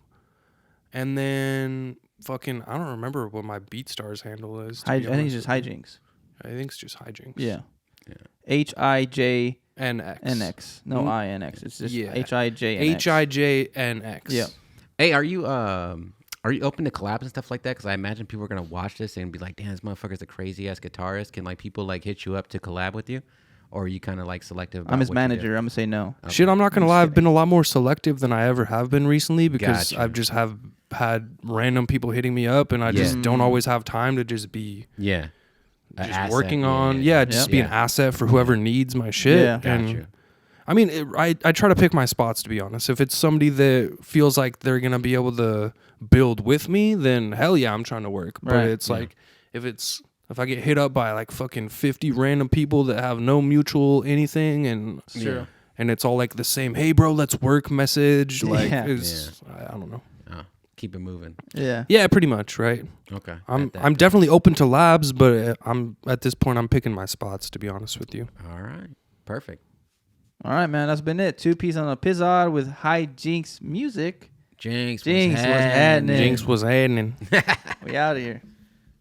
And then fucking, I don't remember what my BeatStars handle is. I think it's just Hijnx. I think it's just Hijinx. Yeah. HIJNX. NX. No, INX. It's just Yeah. HIJNX. HIJNX. Yeah. Hey, are you open to collabs and stuff like that? Because I imagine people are gonna watch this and be like, "Damn, this motherfucker's a crazy ass guitarist." Can like people like hit you up to collab with you, or are you kind of like selective? About I'm his what you do? manager. I'm going to say no. Okay. Shit, I'm not gonna lie. I've been a lot more selective than I ever have been recently because Gotcha. I've just have had random people hitting me up, and I just don't always have time to just be Yeah. just working on just be an asset for whoever needs my shit. Yeah. And Gotcha. I mean, I try to pick my spots, to be honest. If it's somebody that feels like they're gonna be able to build with me, then hell yeah, I'm trying to work. But Right. it's like if I get hit up by like fucking 50 random people that have no mutual anything, and Sure. and it's all like the same, hey bro, let's work message. Like Yeah. I don't know. Keep it moving. Yeah. Yeah, pretty much, right? Okay. I'm Got that. I'm definitely open to labs, but I'm at this point I'm picking my spots, to be honest with you. All right. Perfect. All right, man. That's been it. 2 piece on a Pizzod with Hijnx music. Jinx Jinx was happening. Jinx was adding. We out of here.